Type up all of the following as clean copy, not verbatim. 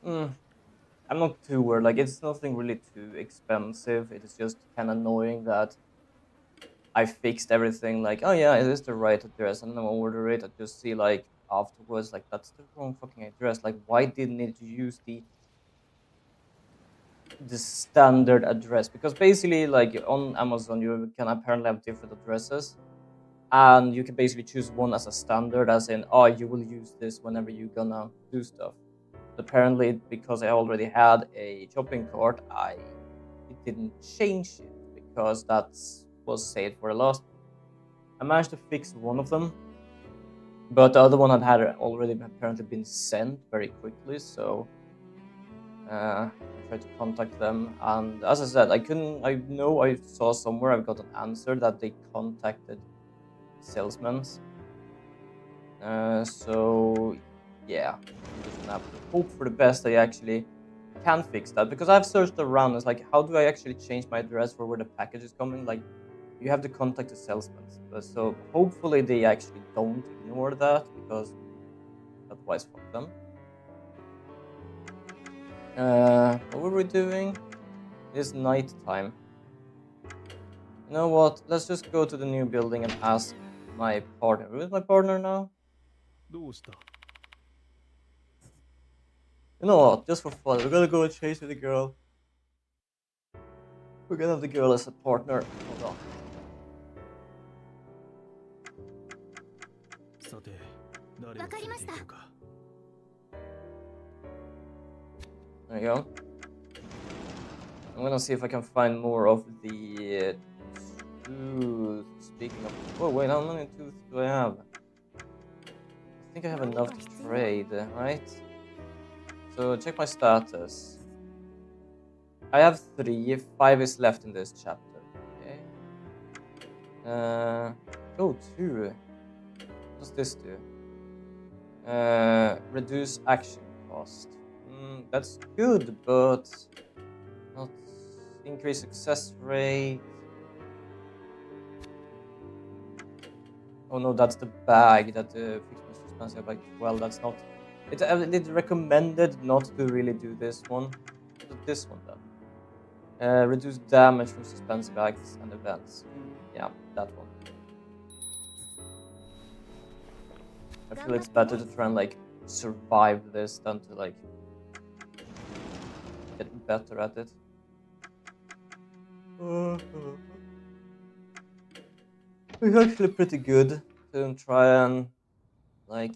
Mm, I'm not too worried. Like, it's nothing really too expensive. It is just kind of annoying that I fixed everything. Like, oh yeah, it is the right address, and then I order it. I just see like afterwards, like that's the wrong fucking address. Like, why didn't it use the standard address? Because basically, like on Amazon, you can apparently have different addresses, and you can basically choose one as a standard, as in, oh, you will use this whenever you're gonna do stuff. Apparently, because I already had a shopping cart, I it didn't change it because that was saved for the last one. I managed to fix one of them, but the other one had already apparently been sent very quickly. So I tried to contact them, and as I said, I couldn't. I know I saw somewhere I've got an answer that they contacted salesmen. So yeah, I'm just gonna have to hope for the best. I actually can fix that because I've searched around. It's like, how do I actually change my address for where the package is coming? Like, you have to contact the salesman. So hopefully they actually don't ignore that because otherwise, fuck them. What were we doing? It's night time. You know what? Let's just go to the new building and ask my partner. Who is my partner now? どうした？You know what? Just for fun, we're gonna go and chase the girl. We're gonna have the girl as a partner. Hold on. さて、誰を連れて行こうか。There you go. I'm gonna see if I can find more of the tooth. Speaking of, oh wait, how many tooth do I have? I think I have enough to trade, right? So check my status. I have 3. 5 is left in this chapter. Okay. Oh, 2. What does this do? Reduce action cost. That's good, but not increase success rate. Oh no, that's the bag that fixed my suspense by 12. That's not. It recommended not to really do this one. This one then. Reduce damage from suspensive acts and events. Yeah, that one. I feel it's better to try and like survive this than to like get better at it. It's actually pretty good to try and like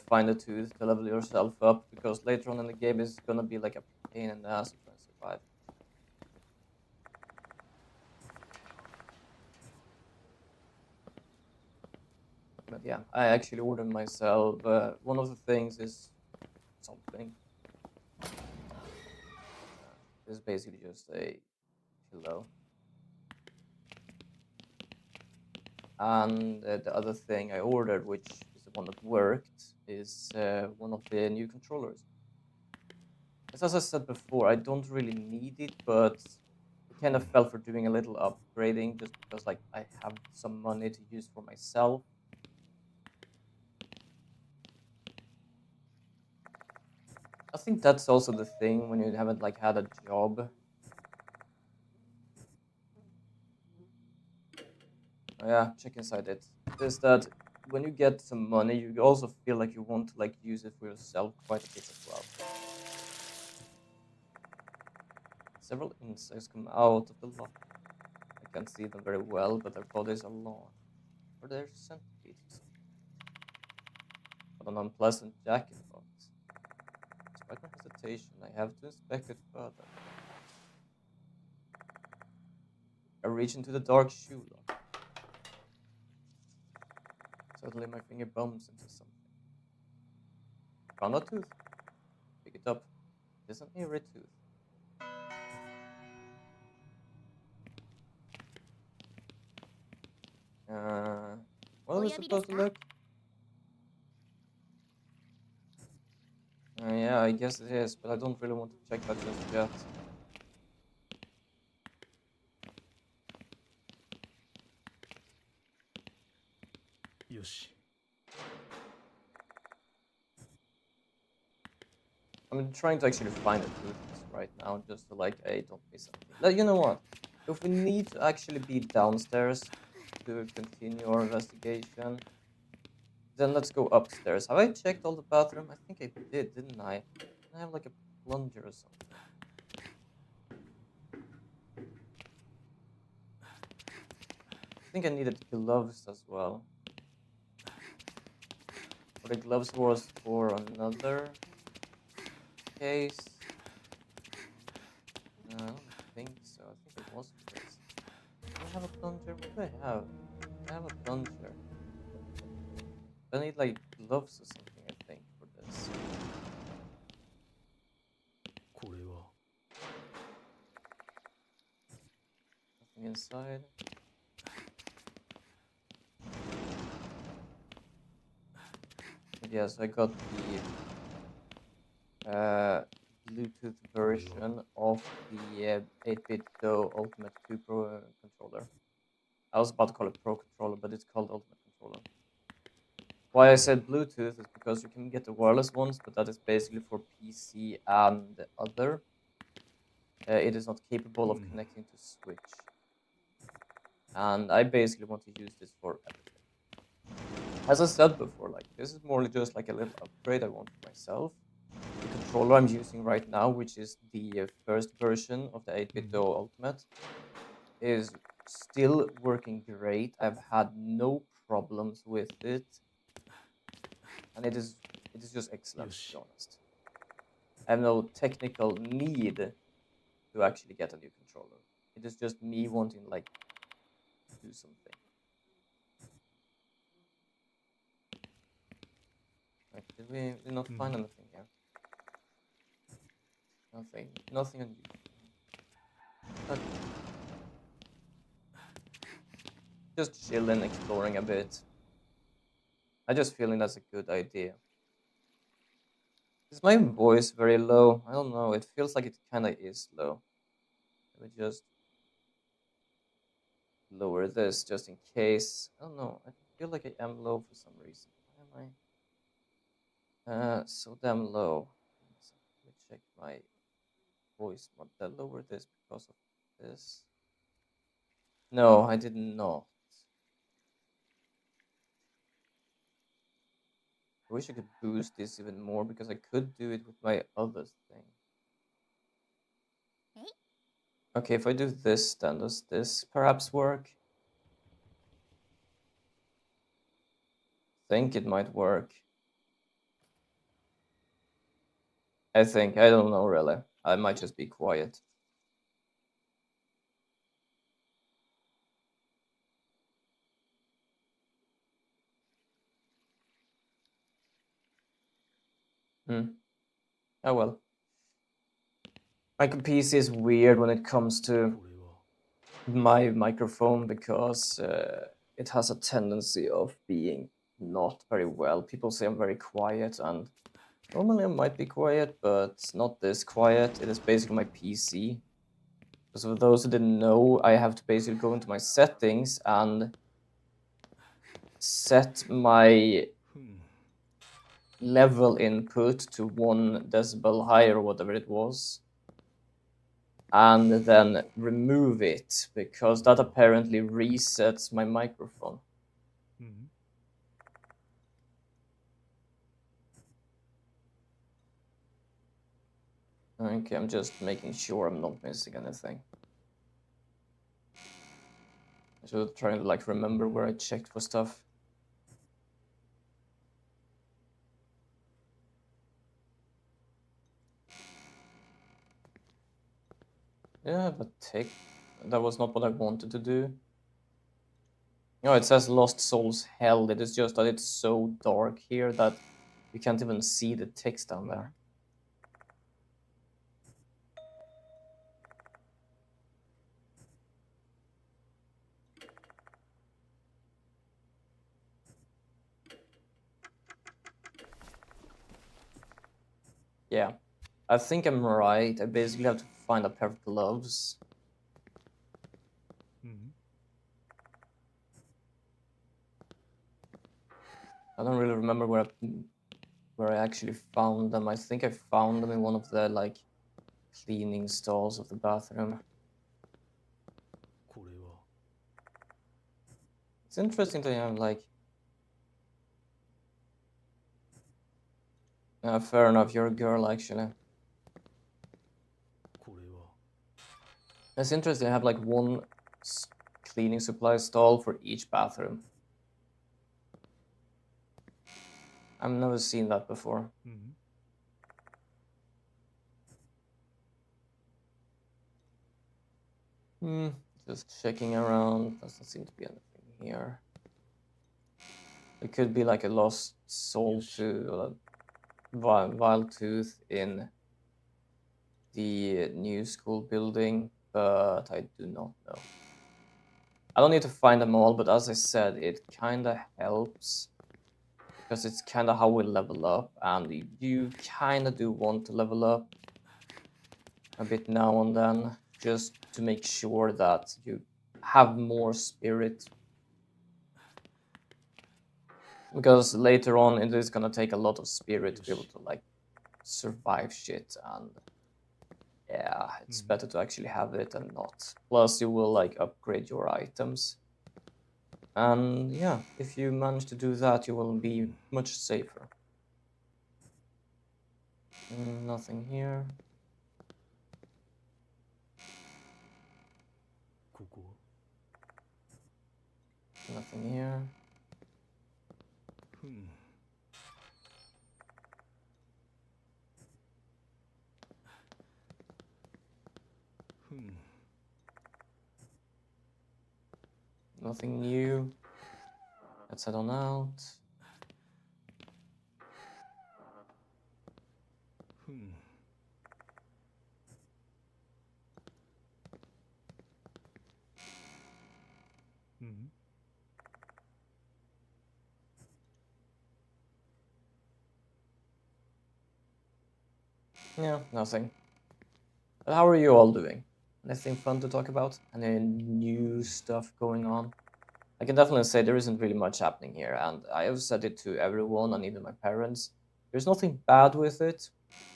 find a tooth to level yourself up, because later on in the game it's gonna be like a pain in the ass to try and survive. But yeah, I actually ordered myself. One of the things is something. This is basically just a pillow. And the other thing I ordered, which is the one that worked, is one of the new controllers. As I said before, I don't really need it, but it kind of felt for doing a little upgrading just because like I have some money to use for myself. I think that's also the thing when you haven't like had a job. Oh, yeah, check inside it. Is that when you get some money, you also feel like you want to like use it for yourself quite a bit as well. Several insects come out of the lock. I can't see them very well, but their bodies are long. Or they're centipedes or something. What an unpleasant jacket box. Despite my hesitation, I have to inspect it further. I reach into the dark shoe lock. Suddenly my finger bumps into something. Found a tooth. Pick it up. It is an eerie tooth. Uh, what was supposed to look? Yeah, I guess it is, but I don't really want to check that just yet.よし。I'm trying to actually find the truth right now, just to like, hey, don't miss anything. Like, you know what? If we need to actually be downstairs to continue our investigation, then let's go upstairs. Have I checked all the bathroom? I think I did, didn't I? I have like a plunger or something. I think I needed gloves as well. Or the gloves was for another case. No, I don't think so. I think it was for this. Do I have a plunger? What do I have? I have a plunger. I need like gloves or something, I think, for this. これは Nothing inside. But yes, I got the Bluetooth version of the 8-bit Do Ultimate 2 Pro controller. I was about to call it Pro controller, but it's called Ultimate controller. Why I said Bluetooth is because you can get the wireless ones, but that is basically for PC and other. It is not capable of connecting to Switch. And I basically want to use this for everything. As I said before, like this is more just like a little upgrade I want for myself. The controller I'm using right now, which is the first version of the 8-bit Do Ultimate, is still working great. I've had no problems with it. And it is just excellent, to be honest. I have no technical need to actually get a new controller. It is just me wanting like to do something. Like, did we not find anything here? Nothing unusual. Okay. Just chilling, exploring a bit. I just feeling that's a good idea. Is my voice very low? I don't know. It feels like it kind of is low. Let me just lower this just in case. I don't know. I feel like I am low for some reason. Why am I so damn low? Let me check my voice mod. Did I lower this because of this? No, I did not. I wish I could boost this even more because I could do it with my other thing. Okay, if I do this, then does this perhaps work? Think it might work. I don't know really. I might just be quiet. Oh well. My PC is weird when it comes to これは my microphone because it has a tendency of being not very well. People say I'm very quiet, and normally I might be quiet, but not this quiet. It is basically my PC. So for those who didn't know, I have to basically go into my settings and set my level input to 1 decibel higher or whatever it was, and then remove it because that apparently resets my microphone. Okay, I'm just making sure I'm not missing anything. I should try to like remember where I checked for stuff. Yeah, but that was not what I wanted to do. No, it says Lost Souls Held. It is just that it's so dark here that you can't even see the text down there. Yeah, I think I'm right. I basically have to find a pair of gloves. I don't really remember where where I actually found them. I think I found them in one of the like cleaning stalls of the bathroom. これは It's interesting to have like. Fair enough, you're a girl actually. これは It's interesting to have like one cleaning supply stall for each bathroom. I've never seen that before. うん Just checking around. Doesn't seem to be anything here. It could be like a lost soul to wild tooth in the new school building, but I do not know. I don't need to find them all, but as I said, it kind of helps because it's kind of how we level up, and you kind of do want to level up a bit now and then, just to make sure that you have more spirit. Because later on, it is gonna take a lot of spirit to be able to like survive shit, and yeah, it's better to actually have it and not. Plus, you will like upgrade your items, and yeah, if you manage to do that, you will be much safer. Nothing here. ここは Nothing here. ふん ふん Nothing new. Let's head on out. ふん うん Yeah, nothing. But how are you all doing? Anything fun to talk about? Any new stuff going on? I can definitely say there isn't really much happening here, and I have said it to everyone and even my parents. There's nothing bad with it.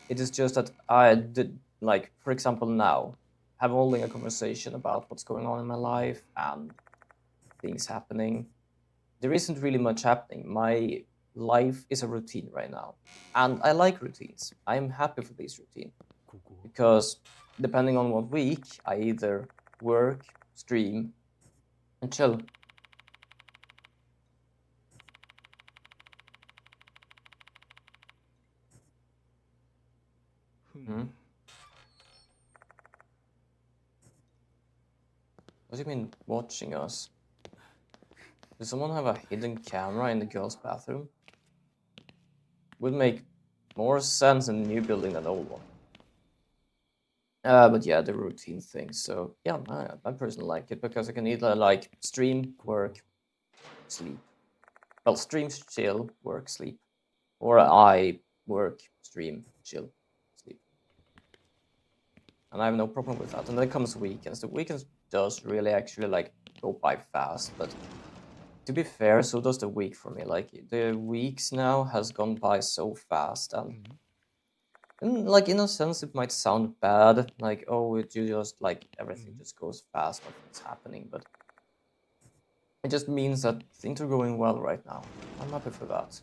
It is just that I did, like, for example, now, have holding a conversation about what's going on in my life and things happening. There isn't really much happening. My life is a routine right now, and I like routines. I'm happy for this routine ここは because depending on what week, I either work, stream, and chill. ふん Hmm? What do you mean watching us? Does someone have a hidden camera in the girls' bathroom? Would make more sense in the new building than the old one. But yeah, the routine thing. So yeah, I personally like it because I can either like stream, work, sleep. Well, stream, chill, work, sleep, or I work, stream, chill, sleep. And I have no problem with that. And then comes weekends. The weekends does really actually like go by fast, but to be fair, so does the week for me. Like the weeks now has gone by so fast, うん and like in a sense, it might sound bad, like oh, it you just like everything Mhm. just goes fast, nothing's happening, but it just means that things are going well right now. I'm happy for that.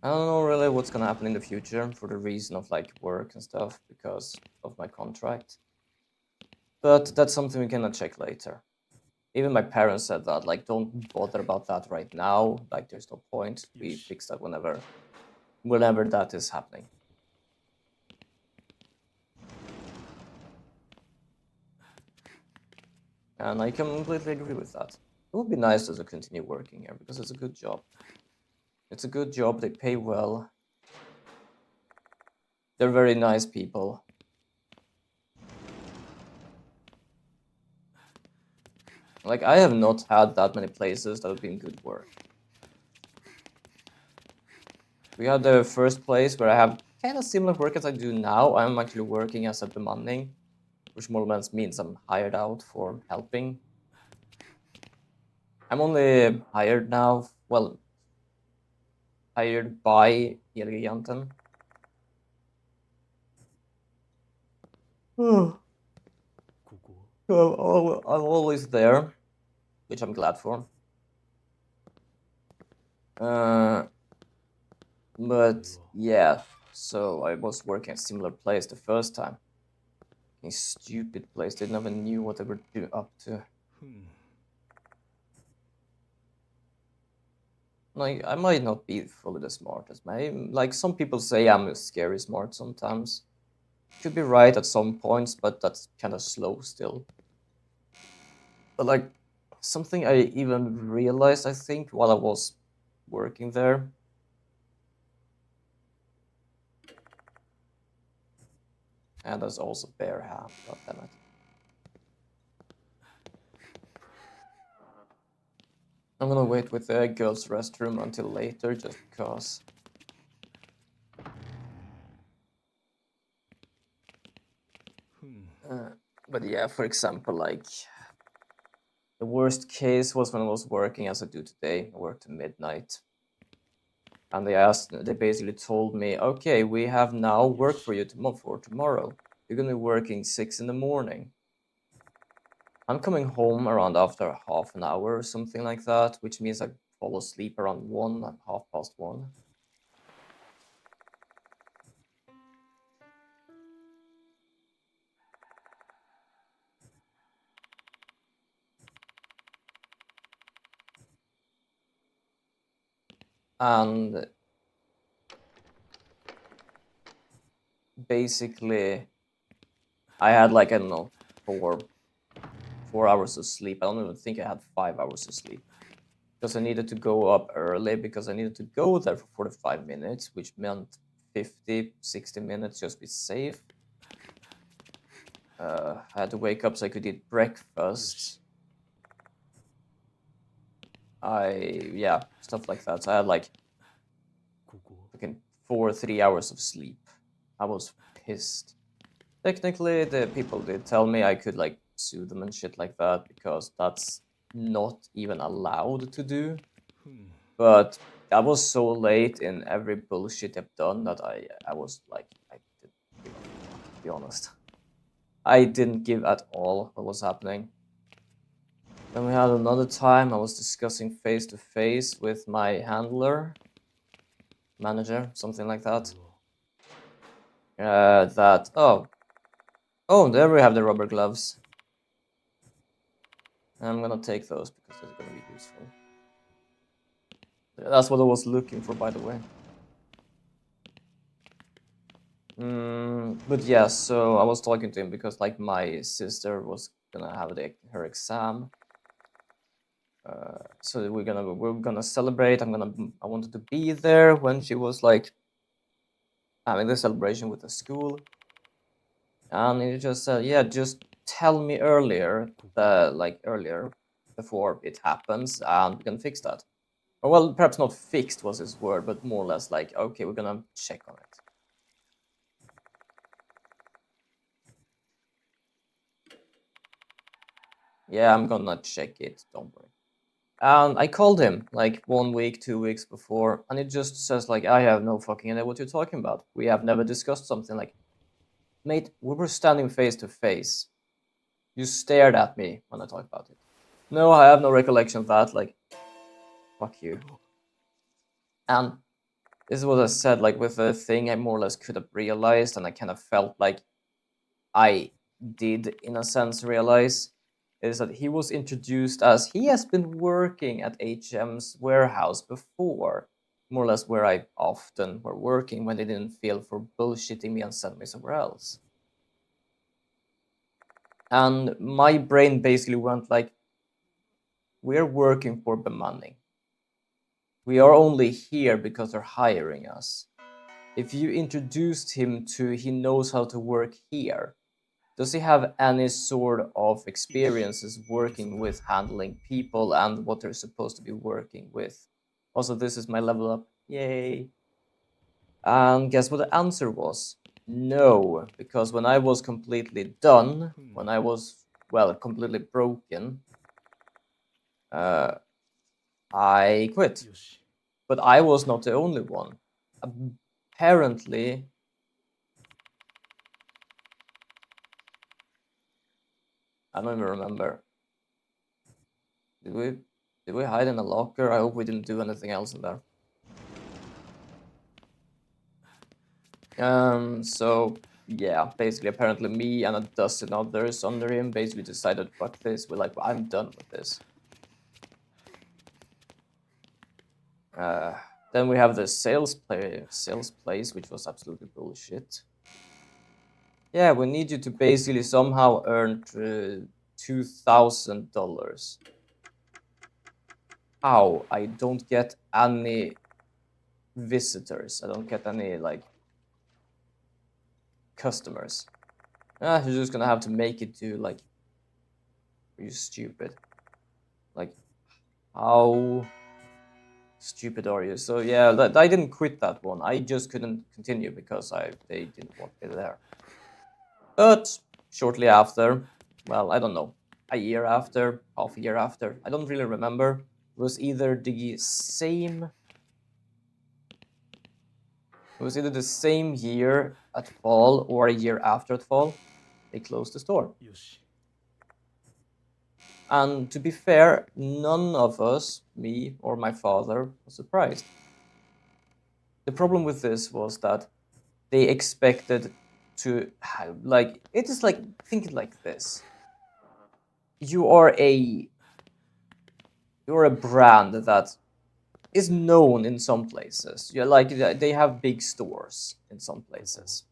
I don't know really what's gonna happen in the future for the reason of like work and stuff because of my contract, but that's something we can check later. Even my parents said that, like, don't bother about that right now. Like, there's no point. We Yes. fix that whenever that is happening. And I completely agree with that. It would be nice to continue working here because it's a good job. It's a good job. They pay well. They're very nice people. Like, I have not had that many places that have been good work. We had the first place where I have kind of similar work as I do now. I'm actually working as a bemanning, which more or less means I'm hired out for helping. I'm only hired now. Well, hired by Elgiganten. I'm always there, which I'm glad for. But yeah, so I was working at a similar place the first time. A stupid place. They never knew what they were up to. Like, I might not be fully the smartest. Like, some people say I'm scary smart sometimes. Could be right at some points, but that's kind of slow still. But like, something I even realized, I think, while I was working there. And there's also bare ham, goddammit. I'm gonna wait with the girls' restroom until later, just because. But yeah, for example, like, the worst case was when I was working as I do today. I worked to midnight. And they basically told me, okay, we have now work for you for tomorrow. You're gonna be working 6 in the morning. I'm coming home around after half an hour or something like that, which means I fall asleep around 1, 1:30. And basically, I had like, I don't know, 4 hours of sleep. I don't even think I had 5 hours of sleep. Because I needed to go up early, because I needed to go there for 45 minutes, which meant 50, 60 minutes just be safe. I had to wake up so I could eat breakfast. Yeah, stuff like that. So I had like fucking 3 hours of sleep. I was pissed. Technically, the people did tell me I could like sue them and shit like that, because that's not even allowed to do. But I was so late in every bullshit I've done that I was like, I didn't give a fuck, to be honest. I didn't give at all what was happening. Then we had another time I was discussing face to face with my handler, manager, something like that. Oh, there we have the rubber gloves. I'm gonna take those because they're gonna be useful. That's what I was looking for, by the way. But yeah, so I was talking to him because like my sister was gonna have her exam. So we're gonna celebrate. I wanted to be there when she was like having the celebration with the school. And he just said, yeah, just tell me earlier, earlier before it happens, and we can fix that. Or, well, perhaps not fixed was his word, but more or less like, okay, we're gonna check on it. Yeah, I'm gonna check it, don't worry. And I called him like 1 week, 2 weeks before, and it just says like, I have no fucking idea what you're talking about. We have never discussed something like, mate, we were standing face to face. You stared at me when I talked about it. No, I have no recollection of that. Like, fuck you. And this is what I said, like with the thing I more or less could have realized, and I kind of felt like I did, in a sense, realize, is that he was introduced as he has been working at HM's warehouse before, more or less where I often were working when they didn't feel for bullshitting me and sent me somewhere else. And my brain basically went like, we're working for bemanning. We are only here because they're hiring us. If you introduced him to he knows how to work here, does he have any sort of experiences working with handling people and what they're supposed to be working with? Also, this is my level up. Yay. And guess what the answer was? No, because when I was completely done, when I was, well, completely broken, I quit. but I was not the only one. Apparently, I don't even remember. Did we hide in a locker? I hope we didn't do anything else in there. So yeah, basically, apparently me and a dozen others under him basically decided, fuck this. We're like, I'm done with this. Then we have the sales place, which was absolutely bullshit. Yeah, we need you to basically somehow earn $2,000. How? I don't get any visitors. I don't get any like customers. You're just gonna have to make it do like. Are you stupid? Like, how stupid are you? So yeah, I didn't quit that one. I just couldn't continue because they didn't want me there. But shortly after, well, I don't know, a year after, half a year after, I don't really remember. It was either the same. It was either the same year at fall or a year after at fall. They closed the store. よし And to be fair, none of us, me or my father, was surprised. The problem with this was that they expected to have, like, it is like, think it like this. You're a brand that is known in some places. You're like, they have big stores in some places.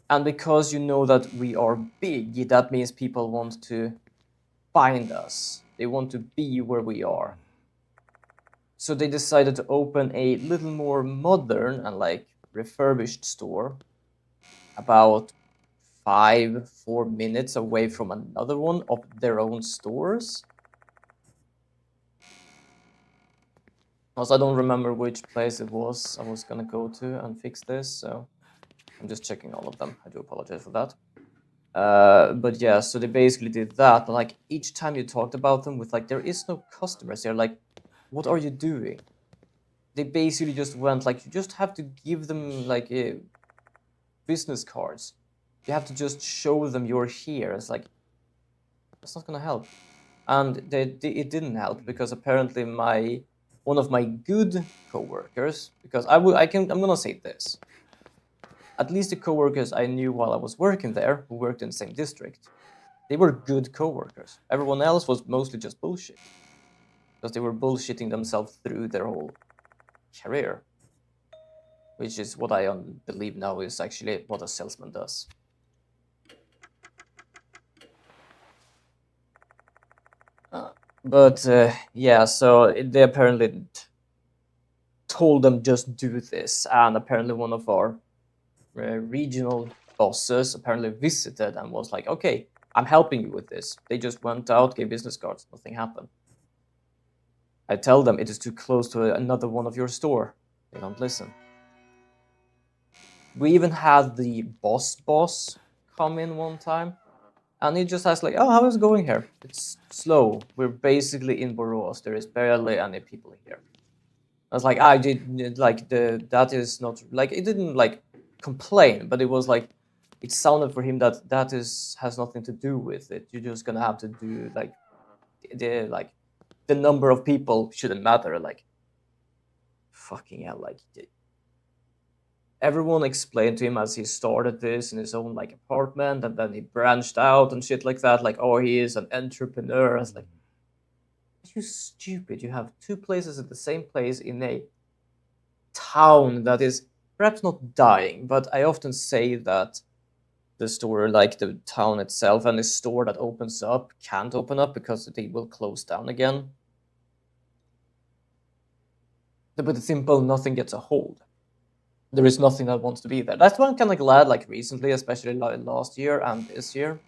And because you know that we are big, that means people want to find us. They want to be where we are. So they decided to open a little more modern and like refurbished store about 4 minutes away from another one of their own stores. Also, I don't remember which place it was I was gonna go to and fix this, so I'm just checking all of them. I do apologize for that. But yeah, so they basically did that. Like each time you talked about them with like, there is no customers. They're like, what are you doing? They basically just went like, you just have to give them like business cards. You have to just show them you're here. It's like, that's not gonna help. And it didn't help because apparently one of my good coworkers, because I'm gonna say this. At least the coworkers I knew while I was working there, who worked in the same district, they were good coworkers. Everyone else was mostly just bullshit. Because they were bullshitting themselves through their whole career. Which is what I believe now is actually what a salesman does. But yeah, so they apparently told them just do this. And apparently one of our regional bosses apparently visited and was like, okay, I'm helping you with this. They just went out, gave business cards, nothing happened. I tell them it is too close to another one of your store. They don't listen. We even had the boss come in one time, and he just asked like, oh, how is it going here? It's slow. We're basically in Borås. There is barely any people here. I was like, I did like that is not like, it didn't like complain, but it was like, it sounded for him that has nothing to do with it. You're just gonna have to do like the number of people shouldn't matter. Like, fucking hell, like everyone explained to him as he started this in his own like apartment, and then he branched out and shit like that. Like, oh, he is an entrepreneur. I was like, you stupid! You have two places at the same place in a town that is perhaps not dying, but I often say that the store, like the town itself, and the store that opens up can't open up because they will close down again. But it's simple, nothing gets a hold. There is nothing that wants to be there. That's why I'm kind of glad, like recently, especially last year and this year,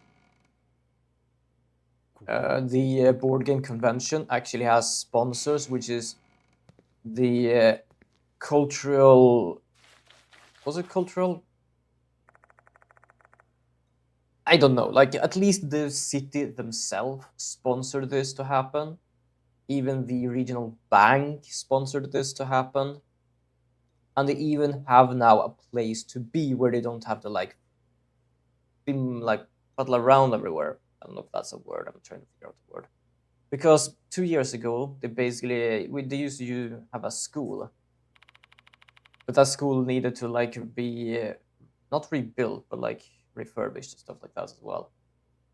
the board game convention actually has sponsors, which is the cultural. Was it cultural? I don't know. Like, at least the city themselves sponsored this to happen. Even the regional bank sponsored this to happen. And they even have now a place to be where they don't have to like be like puddle around everywhere. I don't know if that's a word. I'm trying to figure out the word. Because 2 years ago, they used to have a school, but that school needed to like be not rebuilt, but like refurbished and stuff like that as well,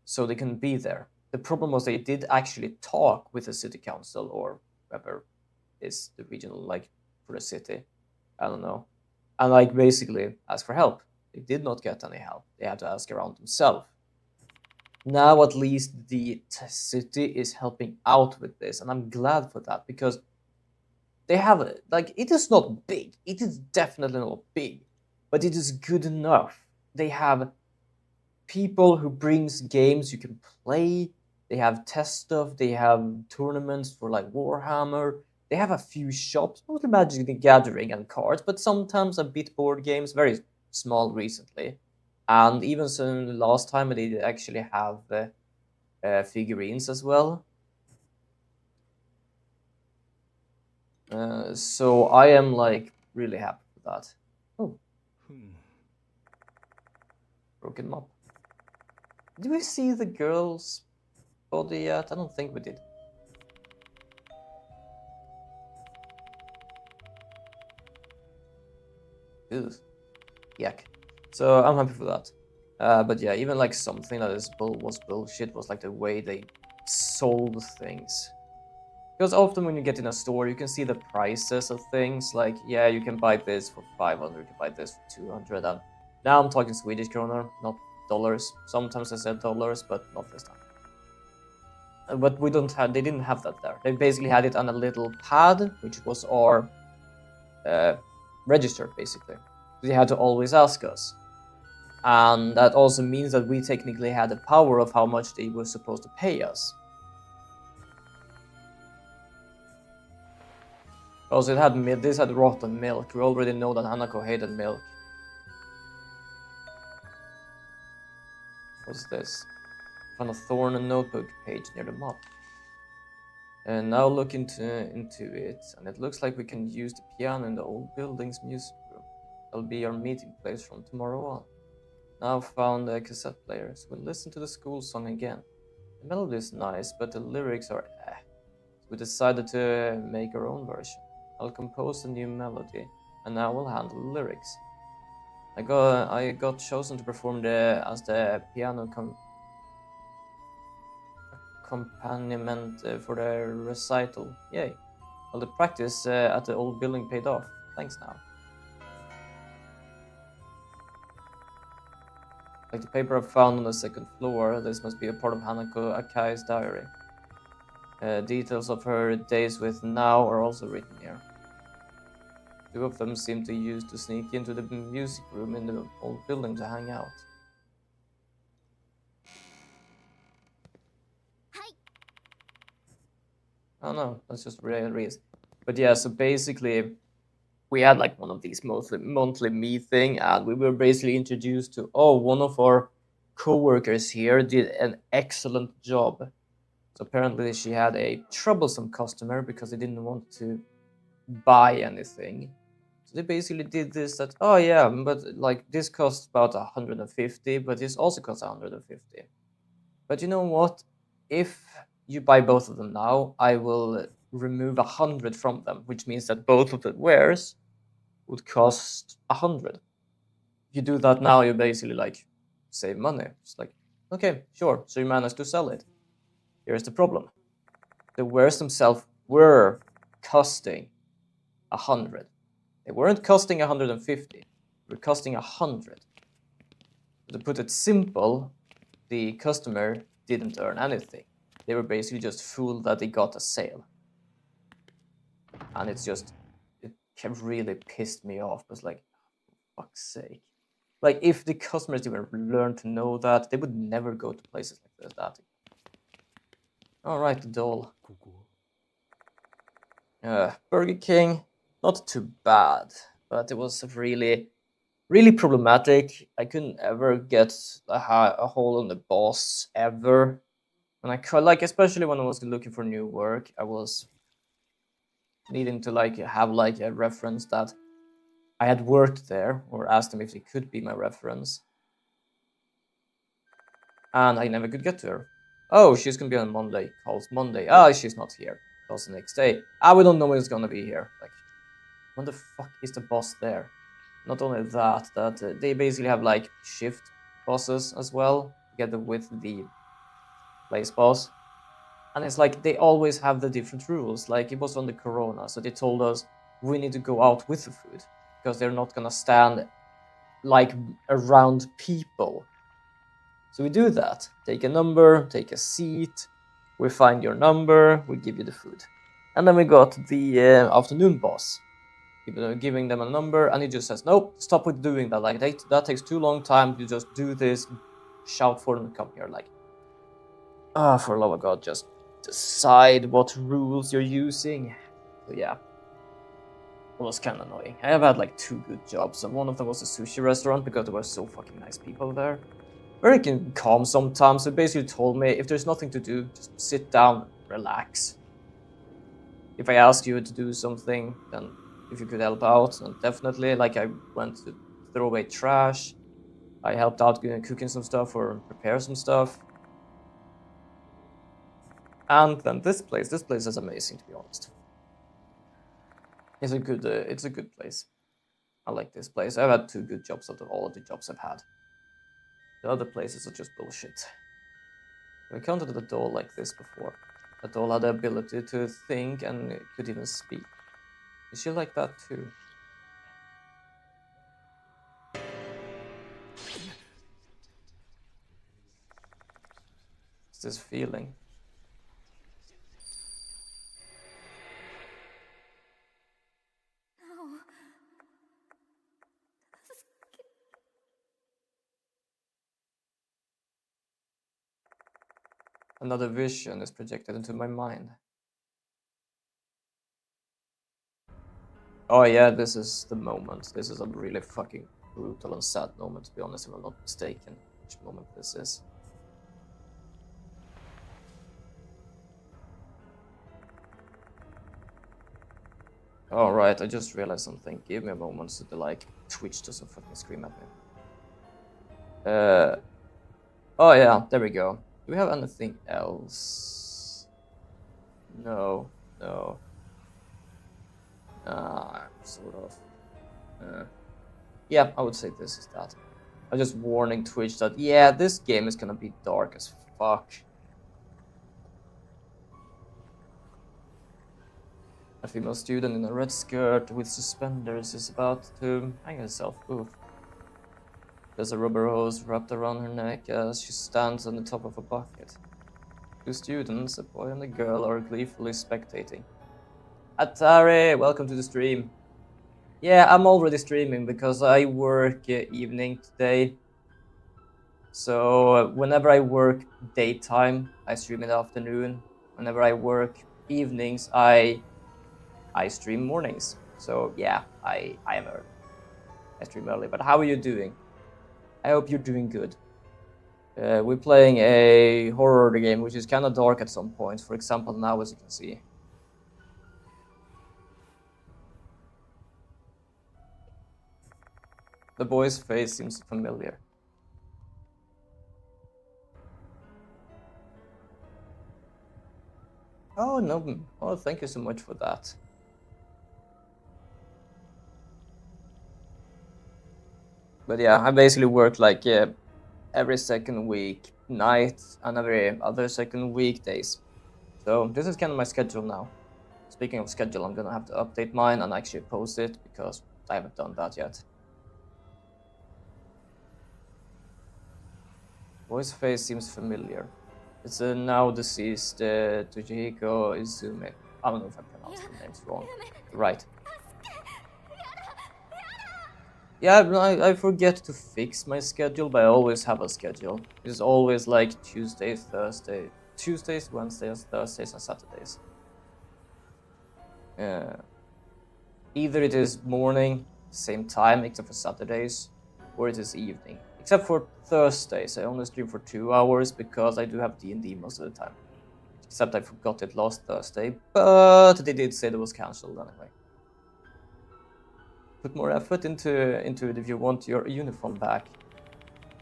so they can be there. The problem was they did actually talk with the city council or whoever is the regional like for the city. I don't know, and like basically ask for help. They did not get any help. They had to ask around themselves. Now at least the city is helping out with this, and I'm glad for that because they have like it is not big. It is definitely not big, but it is good enough. They have people who brings games you can play. They have test stuff. They have tournaments for like Warhammer. They have a few shops, mostly Magic the Gathering and cards, but sometimes a bit board games. Very small recently, and even so, last time they did actually have figurines as well. So I am like really happy with that. Oh, Hmm. broken map. Did we see the girl's body yet? I don't think we did. Ugh. Yuck. So I'm happy for that. But yeah, even like something that was bullshit was like the way they sold things. Because often when you get in a store, you can see the prices of things. Like, yeah, you can buy this for 500, you can buy this for 200. And now I'm talking Swedish kroner, not dollars. Sometimes I said dollars, but not this time. But they didn't have that there. They basically had it on a little pad, which was our register, basically. They had to always ask us. And that also means that we technically had the power of how much they were supposed to pay us. Because this had rotten milk. We already know that Hanako hated milk. What's this? Found a thorn and notebook page near the map. And now look into it, and it looks like we can use the piano in the old building's music room. That'll be our meeting place from tomorrow on. Now found a cassette player, so we'll listen to the school song again. The melody is nice, but the lyrics are eh. So we decided to make our own version. I'll compose a new melody, and I will handle the lyrics. I got chosen to perform as the piano accompaniment for the recital. Yay! Well, the practice at the old building paid off. Thanks now. Like the paper I found on the second floor, this must be a part of Hanako Akai's diary. Details of her days with Now are also written here. Two of them seem to use to sneak into the music room in the old building to hang out. Oh no, that's just read. But yeah, so basically, we had like one of these monthly meeting, and we were basically introduced to one of our co-workers here did an excellent job. So apparently she had a troublesome customer because they didn't want to buy anything. So they basically did this that but like this costs about 150, but this also costs 150. But you know what? If you buy both of them now, I will remove 100 from them, which means that both of the wares would cost 100. If you do that now, you basically like save money. It's like, okay, sure. So you managed to sell it. Here's the problem: the wares themselves were costing 100. They weren't costing 150. They were costing 100. To put it simple, the customer didn't earn anything. They were basically just fooled that they got a sale. And it really pissed me off. It was like, for fuck's sake. Like, if the customers even learn to know that, they would never go to places like that. Alright, the doll. Burger King, not too bad, but it was really, really problematic. I couldn't ever get a hold on the boss ever. when I could, like, especially when I was looking for new work, I was needing to like have like a reference that I had worked there, or asked them if they could be my reference. And I never could get to her. Oh, she's gonna be on Monday. Calls Monday. Ah, she's not here. Calls the next day. Ah, we don't know when it's gonna be here. Like, when the fuck is the boss there? Not only that, they basically have like shift bosses as well, together with the place boss. And it's like they always have the different rules. Like, it was on the Corona, so they told us we need to go out with the food because they're not gonna stand like around people. So we do that. Take a number, take a seat, we find your number, we give you the food. And then we got the afternoon boss, giving them a number, and he just says, nope, stop with doing that. Like, that takes too long time. You just do this, shout for them to come here. Like, for the love of God, just decide what rules you're using. So yeah, it was kind of annoying. I have had like 2 good jobs, and one of them was a sushi restaurant because there were so fucking nice people there. Very calm sometimes. It basically told me if there's nothing to do, just sit down, relax. If I ask you to do something, then if you could help out, then definitely. Like, I went to throw away trash. I helped out cooking some stuff or prepare some stuff. And then this place is amazing, to be honest. It's a good place. I like this place. I've had 2 good jobs out of all of the jobs I've had. The other places are just bullshit. I encountered a doll like this before. A doll had the ability to think and could even speak. Is she like that too? It's this feeling. No. Another vision is projected into my mind. Oh yeah, this is the moment. This is a really fucking brutal and sad moment, to be honest, if I'm not mistaken, which moment this is. Alright, I just realized something. Give me a moment so the like Twitch doesn't fucking scream at me. Oh yeah, there we go. Do we have anything else? No. Sort of. Yeah, I would say this is that. I'm just warning Twitch that, yeah, this game is gonna be dark as fuck. A female student in a red skirt with suspenders is about to hang herself. Oof. There's a rubber hose wrapped around her neck as she stands on the top of a bucket. 2 students, a boy and a girl, are gleefully spectating. Atari, welcome to the stream. Yeah, I'm already streaming because I work evening today. So whenever I work daytime, I stream in the afternoon. Whenever I work evenings, I stream mornings. So yeah, I am early. I stream early. But how are you doing? I hope you're doing good. We're playing a horror game, which is kind of dark at some points. For example, now, as you can see. The boy's face seems familiar. Oh, no. Oh, thank you so much for that. But yeah, I basically work like every second week night and every other second weekdays. So this is kind of my schedule now. Speaking of schedule, I'm gonna have to update mine and actually post it because I haven't done that yet. Boy's face seems familiar. It's a now deceased Toshihiko Izumi. I don't know if I pronounced the names wrong. Right. Yeah, I forget to fix my schedule, but I always have a schedule. It's always like Tuesdays, Wednesdays, Thursdays, and Saturdays. Either it is morning, same time, except for Saturdays, or it is evening. Except for Thursdays, I only stream for 2 hours because I do have D&D most of the time. Except I forgot it last Thursday, but they did say it was cancelled anyway. Put more effort into it if you want your uniform back.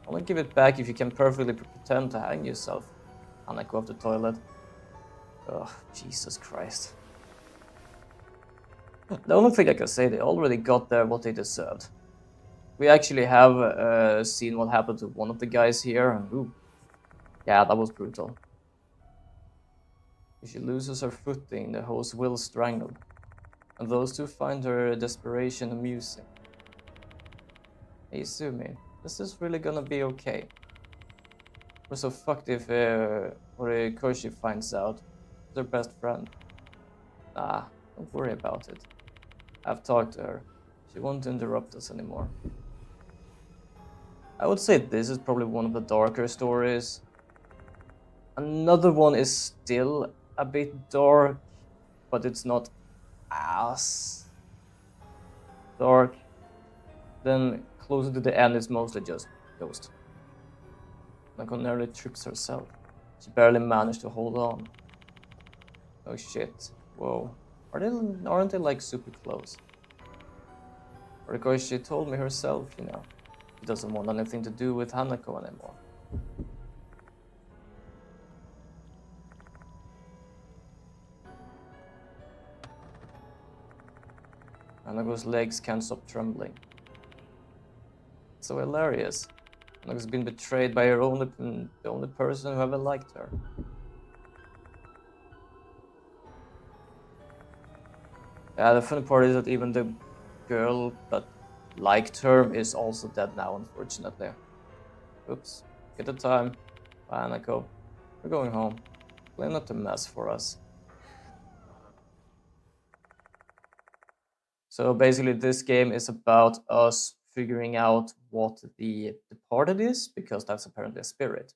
Only give it back if you can perfectly pretend to hang yourself. And I go off the toilet. Oh, Jesus Christ. The only thing I can say, they already got there what they deserved. We actually have seen what happened to one of the guys here, and ooh, yeah, that was brutal. If she loses her footing, the host will strangle, and those two find her desperation amusing. Hey Sumi, is this really gonna be okay? We're so fucked if Horikoshi finds out. Their best friend. Nah, don't worry about it. I've talked to her. She won't interrupt us anymore. I would say this is probably one of the darker stories. Another one is still a bit dark, but it's not as dark. Then closer to the end, it's mostly just ghost. Nako nearly trips herself. She barely managed to hold on. Oh shit. Whoa. Aren't they like super close? Because she told me herself, you know. She doesn't want anything to do with Hanako anymore. Hanako's legs can't stop trembling. It's so hilarious. Hanako's been betrayed by the only person who ever liked her. Yeah, the funny part is that even the girl that liked her is also dead now, unfortunately. Oops. Get the time. Bye, Hanako. We're going home. Clean up the mess for us. So basically this game is about us figuring out what the departed is, because that's apparently a spirit.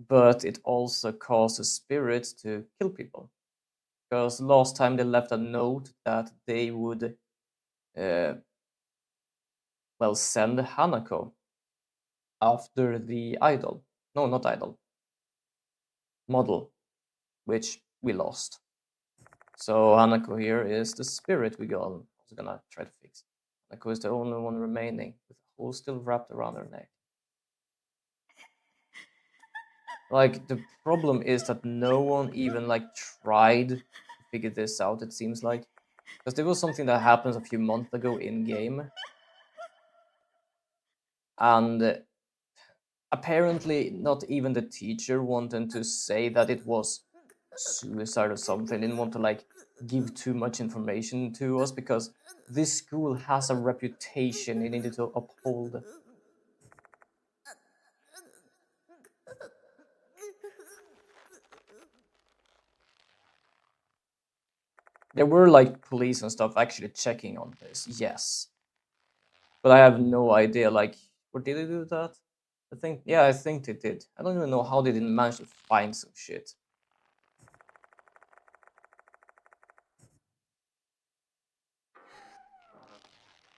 But it also causes spirits to kill people. Because last time they left a note that they would send Hanako after the idol. No, not idol. Model, which we lost. So Hanako here is the spirit we also gonna try to fix. Hanako is the only one remaining, with a hole still wrapped around her neck. Like, the problem is that no one even like tried to figure this out, it seems like. Because there was something that happened a few months ago in game. And apparently not even the teacher wanted to say that it was suicide or something. Didn't want to like give too much information to us because this school has a reputation it needed to uphold. There were like police and stuff actually checking on this, yes. But I have no idea, like, or did they do that? I think they did. I don't even know how they didn't manage to find some shit.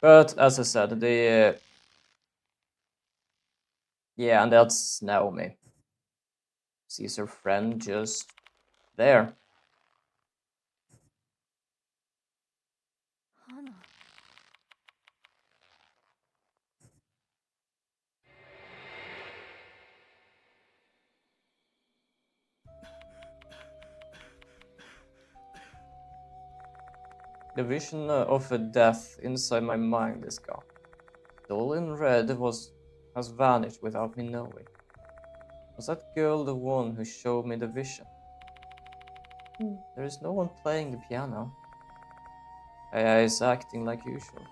But as I said, yeah, and that's Naomi. Sees her friend just there. The vision of a death inside my mind is gone. The all in red has vanished without me knowing. Was that girl the one who showed me the vision? There is no one playing the piano. AI is acting like usual.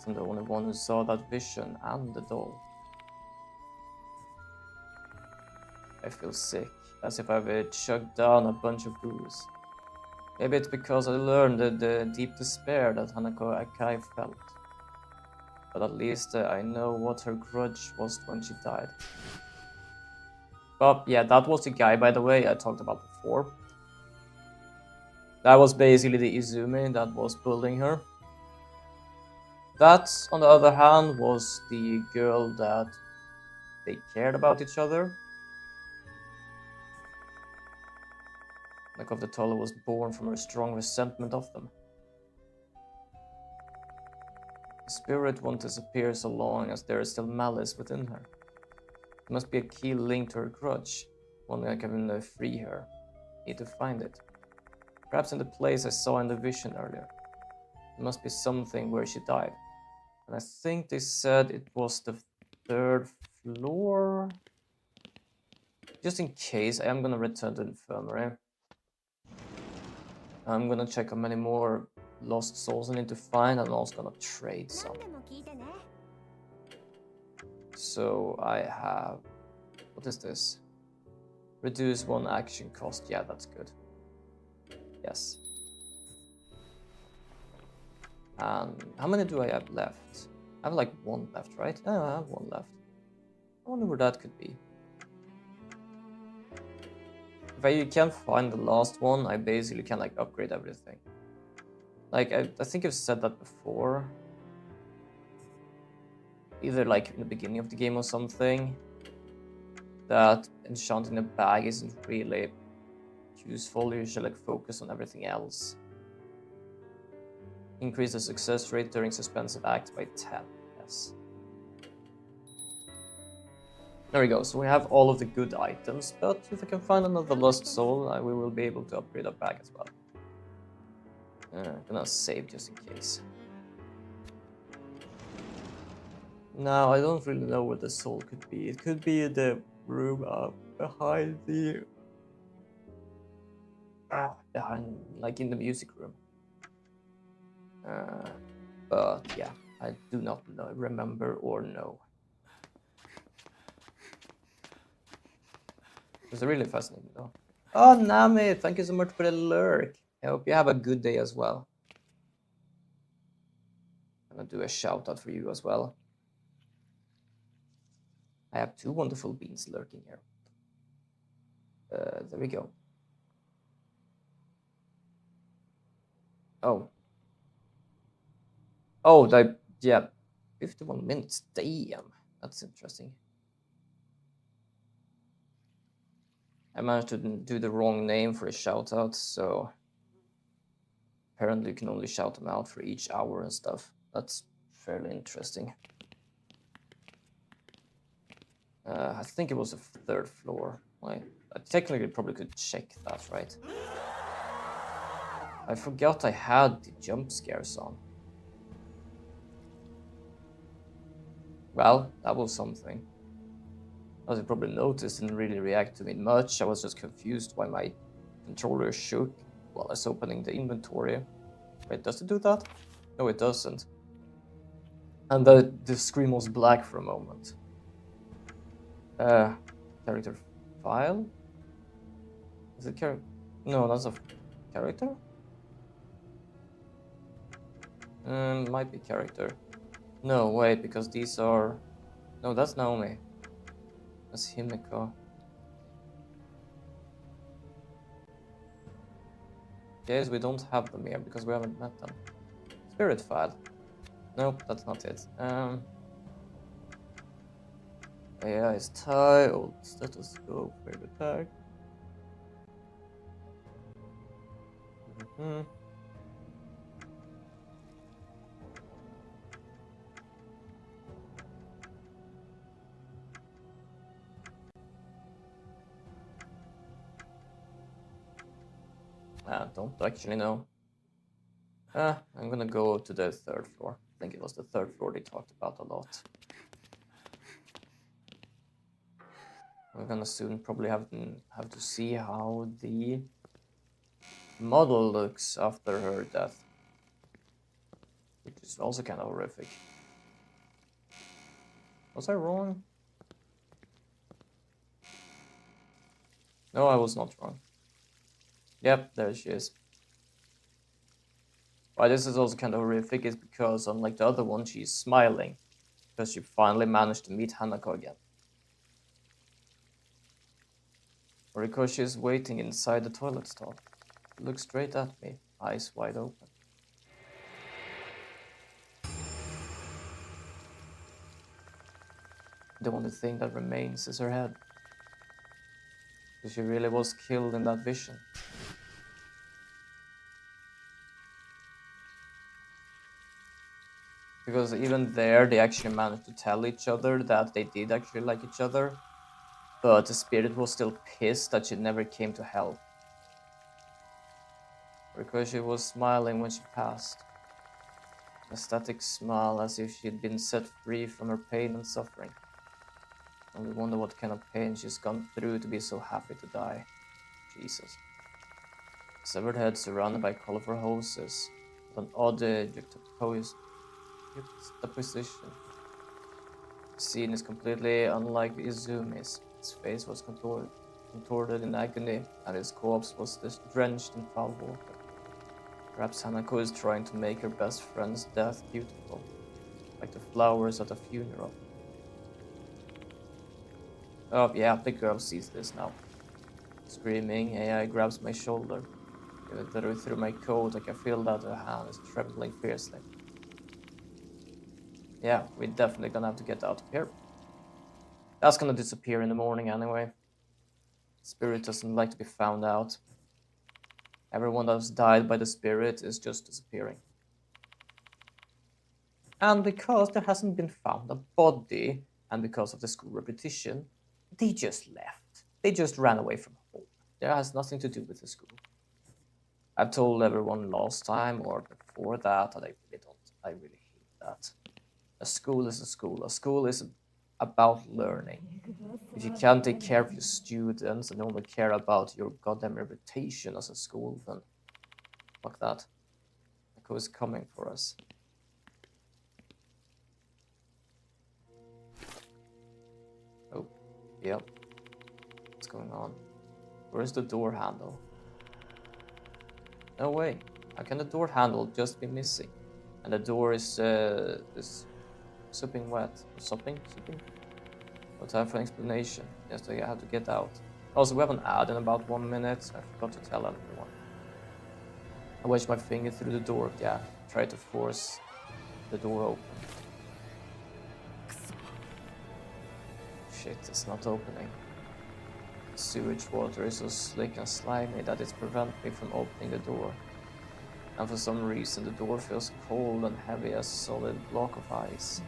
I'm the only one who saw that vision and the doll. I feel sick, as if I've chugged down a bunch of booze. Maybe it's because I learned the deep despair that Hanako Akai felt. But at least I know what her grudge was when she died. But yeah, that was the guy, by the way, I talked about before. That was basically the Izumi that was bullying her. That, on the other hand, was the girl that they cared about each other. Like if the toilet was born from her strong resentment of them. The spirit won't disappear so long as there is still malice within her. There must be a key link to her grudge, one that can free her. Need to find it. Perhaps in the place I saw in the vision earlier. There must be something where she died. And I think they said it was the 3rd floor. Just in case, I am gonna return to the infirmary. I'm gonna check how many more lost souls I need to find, and I'm also gonna trade some. So I have... what is this? Reduce 1 action cost. Yeah, that's good. Yes. And how many do I have left? I have like 1 left, right? Oh, I have 1 left. I wonder where that could be. If I can't find the last one, I basically can like upgrade everything. Like, I think I've said that before. Either like in the beginning of the game or something. That enchanting a bag isn't really useful. You should like focus on everything else. Increase the success rate during suspensive acts by 10. Yes. There we go. So we have all of the good items, but if I can find another lost soul, we will be able to upgrade our bag as well. Gonna save just in case. Now I don't really know where the soul could be. It could be the room up behind the... behind, like in the music room. But yeah, I do not remember or know. It's really fascinating though. Oh, Nami, thank you so much for the lurk. I hope you have a good day as well. I'm gonna do a shout out for you as well. I have 2 wonderful beans lurking here. There we go. Oh. Oh, yeah. 51 minutes. Damn. That's interesting. I managed to do the wrong name for a shout out, so apparently you can only shout them out for each hour and stuff. That's fairly interesting. I think it was the 3rd floor. I technically probably could check that, right? I forgot I had the jump scares on. Well, that was something. As you probably noticed, didn't really react to me much. I was just confused why my controller shook while I was opening the inventory. Wait, does it do that? No, it doesn't. And the screen was black for a moment. Character file? Is it character? No, that's a character? Might be character. No, wait, because these are... No, that's Naomi. That's Himiko. Yes, we don't have them here because we haven't met them. Spirit file. Nope, that's not it. AI is tie, old stethoscope, favorite tag. Don't actually know. I'm gonna go to the 3rd floor. I think it was the 3rd floor they talked about a lot. We're gonna soon probably have to see how the model looks after her death, which is also kind of horrific. Was I wrong? No, I was not wrong. Yep, there she is. Why this is also kind of horrific is because unlike the other one, she's smiling because she finally managed to meet Hanako again. Or because she's waiting inside the toilet stall. She looks straight at me, eyes wide open. The only thing that remains is her head. Because she really was killed in that vision. Because even there, they actually managed to tell each other that they did actually like each other. But the spirit was still pissed that she never came to help. Because she was smiling when she passed. A static smile, as if she'd been set free from her pain and suffering. And we wonder what kind of pain she's gone through to be so happy to die. Jesus. Severed head surrounded by colorful hoses, with an odd juxtaposition. The scene is completely unlike Izumi's. His face was contorted in agony, and his corpse was drenched in foul water. Perhaps Hanako is trying to make her best friend's death beautiful, like the flowers at a funeral. Oh yeah, the girl sees this now. Screaming, AI grabs my shoulder. Even through my coat, I can feel that her hand is trembling fiercely. Yeah, we're definitely gonna have to get out of here. That's gonna disappear in the morning anyway. Spirit doesn't like to be found out. Everyone that's died by the spirit is just disappearing. And because there hasn't been found a body, and because of the school repetition, they just left. They just ran away from home. That has nothing to do with the school. I've told everyone last time or before that I really hate that. A school is a school. A school is about learning. If you can't take care of your students and only care about your goddamn reputation as a school, then fuck that. Echo is coming for us. Oh, yep. What's going on? Where's the door handle? No way. How can the door handle just be missing? And the door is sopping wet. Sopping? No time for an explanation. Just I have to get out. Also, we have an ad in about 1 minute. I forgot to tell everyone. I wedged my finger through the door. Yeah, try to force the door open. Shit, it's not opening. The sewage water is so slick and slimy that it's preventing me from opening the door. And for some reason, the door feels cold and heavy as a solid block of ice.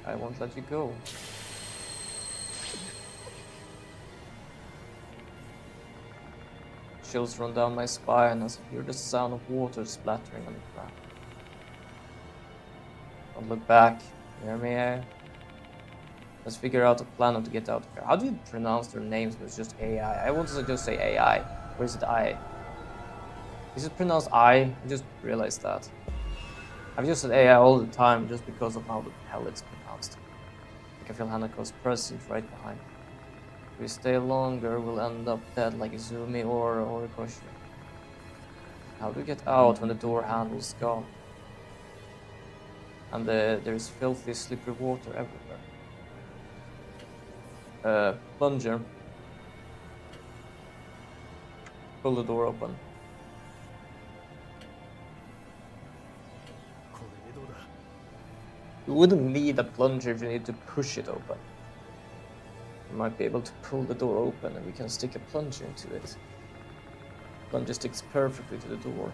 I won't let you go. Chills run down my spine as I hear the sound of water splattering on the ground. Don't look back. Hear me? Let's figure out a plan to get out of here. How do you pronounce their names? But it's just AI. I wanted to just say AI. Or is it I? Is it pronounced I? I just realized that. I've just said AI all the time just because of how the hell it's pronounced. I can feel Hanako's presence right behind me. If we stay longer, we'll end up dead like Izumi or Horikoshi. How do we get out when the door handle's gone? And there's filthy, slippery water everywhere. Plunger. Pull the door open. You wouldn't need a plunger if you need to push it open. You might be able to pull the door open and we can stick a plunger into it. Plunger sticks perfectly to the door.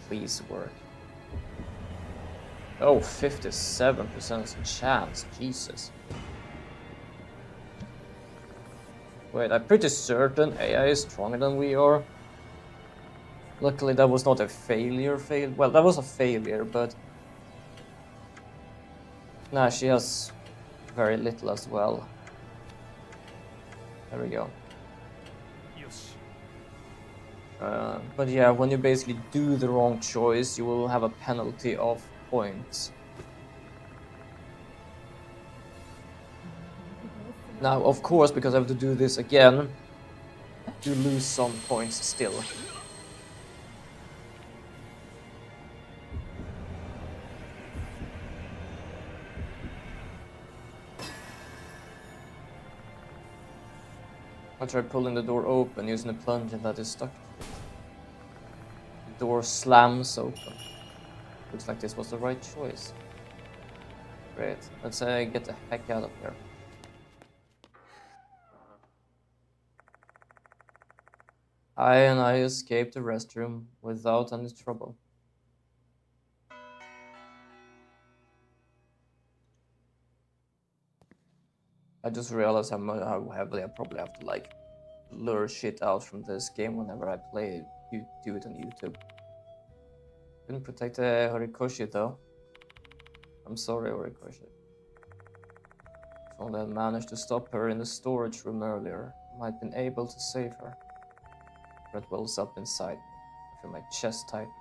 Please work. Oh, 57% chance. Jesus. Wait, I'm pretty certain AI is stronger than we are. Luckily, that was not a failure. Well, that was a failure, but... Nah, she has very little as well. There we go. But yeah, when you basically do the wrong choice, you will have a penalty of points. Now, of course, because I have to do this again, you lose some points still. I tried pulling the door open using a plunger that is stuck to it. The door slams open. Looks like this was the right choice. Great, let's get the heck out of here. I escaped the restroom without any trouble. I just realized how heavily I probably have to like lure shit out from this game whenever I play it, do it on YouTube. Couldn't protect Horikoshi though. I'm sorry, Horikoshi. If only I managed to stop her in the storage room earlier, I might have been able to save her. Regret wells up inside me. I feel my chest tightening.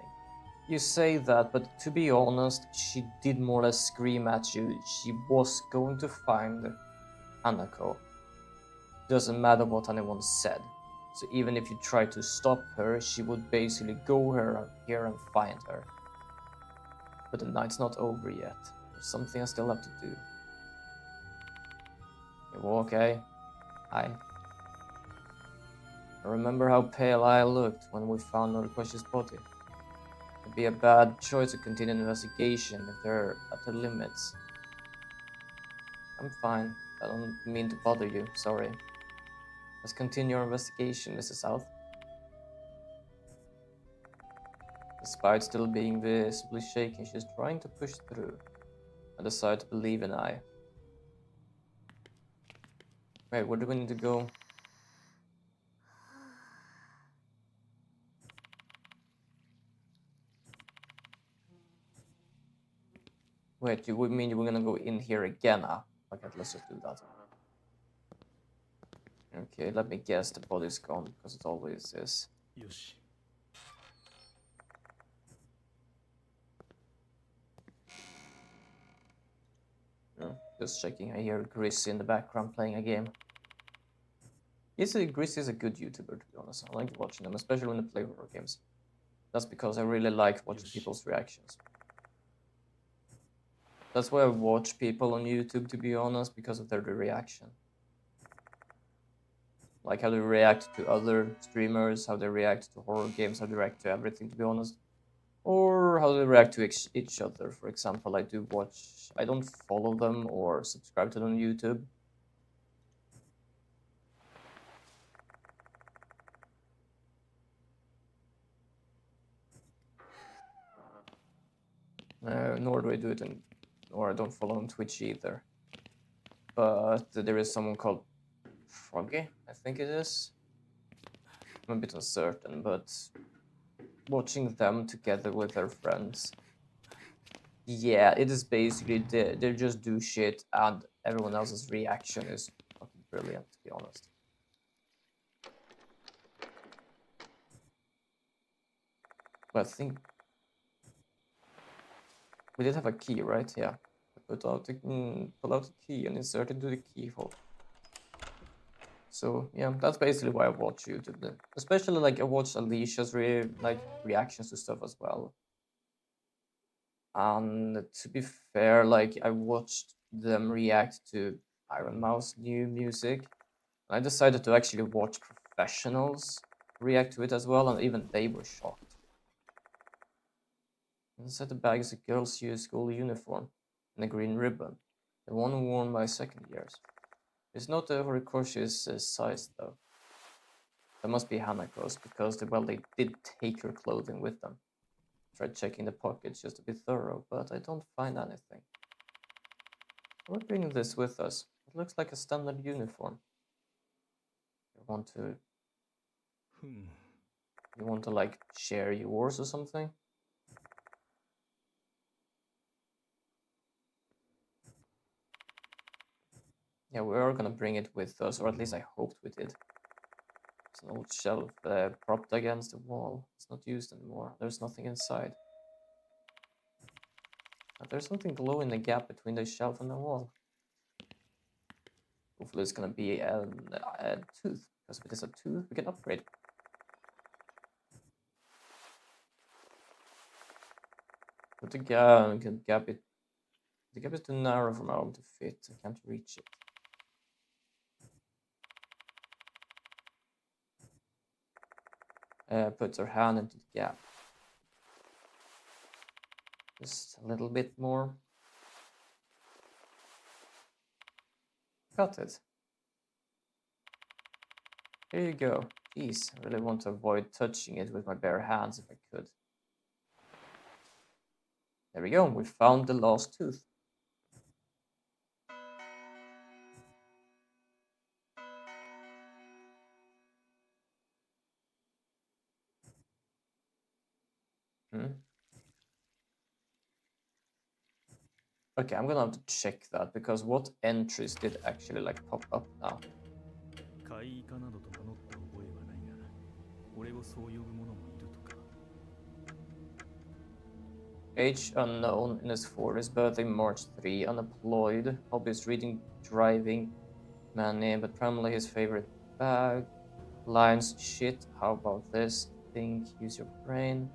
You say that, but to be honest, she did more or less scream at you. She was going to find Hanako. Doesn't matter what anyone said. So even if you try to stop her, she would basically go here and find her. But the night's not over yet. There's something I still have to do. You okay? Hi. I remember how pale I looked when we found Norikoshi's body. It'd be a bad choice to continue an investigation if they're at their limits. I'm fine. I don't mean to bother you, sorry. Let's continue our investigation, Mrs. South. Despite still being visibly shaking, she's trying to push through. I decide to believe in I. Wait, where do we need to go? Wait, you would mean you were gonna go in here again? Okay, let's just do that. Okay, let me guess the body's gone, because it always is. Yoshi. Just checking, I hear Grizzy in the background playing a game. Grizzy is a good YouTuber, to be honest. I like watching them, especially when they play horror games. That's because I really like watching people's reactions. That's why I watch people on YouTube, to be honest, because of their reaction. Like how they react to other streamers, how they react to horror games, how they react to everything, to be honest. Or how they react to each other. For example, I don't follow them or subscribe to them on YouTube. Nor do I do it or I don't follow on Twitch either. But there is someone called Froggy, I think it is. I'm a bit uncertain, but watching them together with their friends. Yeah, it is basically they just do shit and everyone else's reaction is fucking brilliant, to be honest. But I think we did have a key, right? Yeah. Pull out the key and insert it into the keyhole. So yeah, that's basically why I watch YouTube. Then. Especially like I watch Alicia's reactions to stuff as well. And to be fair, like I watched them react to Iron Mouse new music. I decided to actually watch professionals react to it as well, and even they were shocked. Inside the bag is a girl's school uniform and a green ribbon, the one worn by second years. It's not the Horikoshi's size though. That must be Hanako's because they did take her clothing with them. Tried checking the pockets just to be thorough, but I don't find anything. We're bringing this with us. It looks like a standard uniform. You want to like share yours or something? Yeah, we are gonna bring it with us, or at least I hoped we did. It's an old shelf propped against the wall. It's not used anymore. There's nothing inside. But there's something glowing in the gap between the shelf and the wall. Hopefully it's gonna be a tooth, because if it is a tooth, we can upgrade. But the gap is too narrow for my arm to fit. I can't reach it. puts her hand into the gap. Just a little bit more. Got it. Here you go. Jeez, I really want to avoid touching it with my bare hands if I could. There we go, we found the last tooth. Okay, I'm gonna have to check that, because what entries did actually like pop up now? 怪異化などと名乗った覚えはないが、俺をそう呼ぶ者もいるとか。 Age unknown, in his 40s, birthday March 3, unemployed, hobbies reading, driving, many, but primarily his favorite bag. Lines, shit, how about this? Think, use your brain.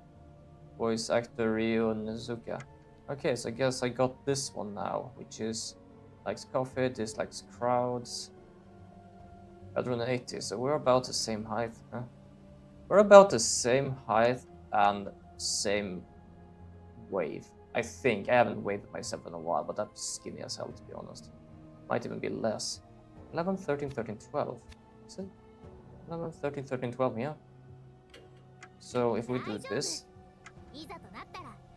Voice actor Ryo Nizuka. Okay, so I guess I got this one now, which is likes coffee, dislikes crowds. 180, so we're about the same height, huh? We're about the same height and same wave. I think. I haven't waved myself in a while, but I'm skinny as hell, to be honest. Might even be less. 11, 13, 13, 12. Is it? 11, 13, 13, 12, yeah. So if we do this,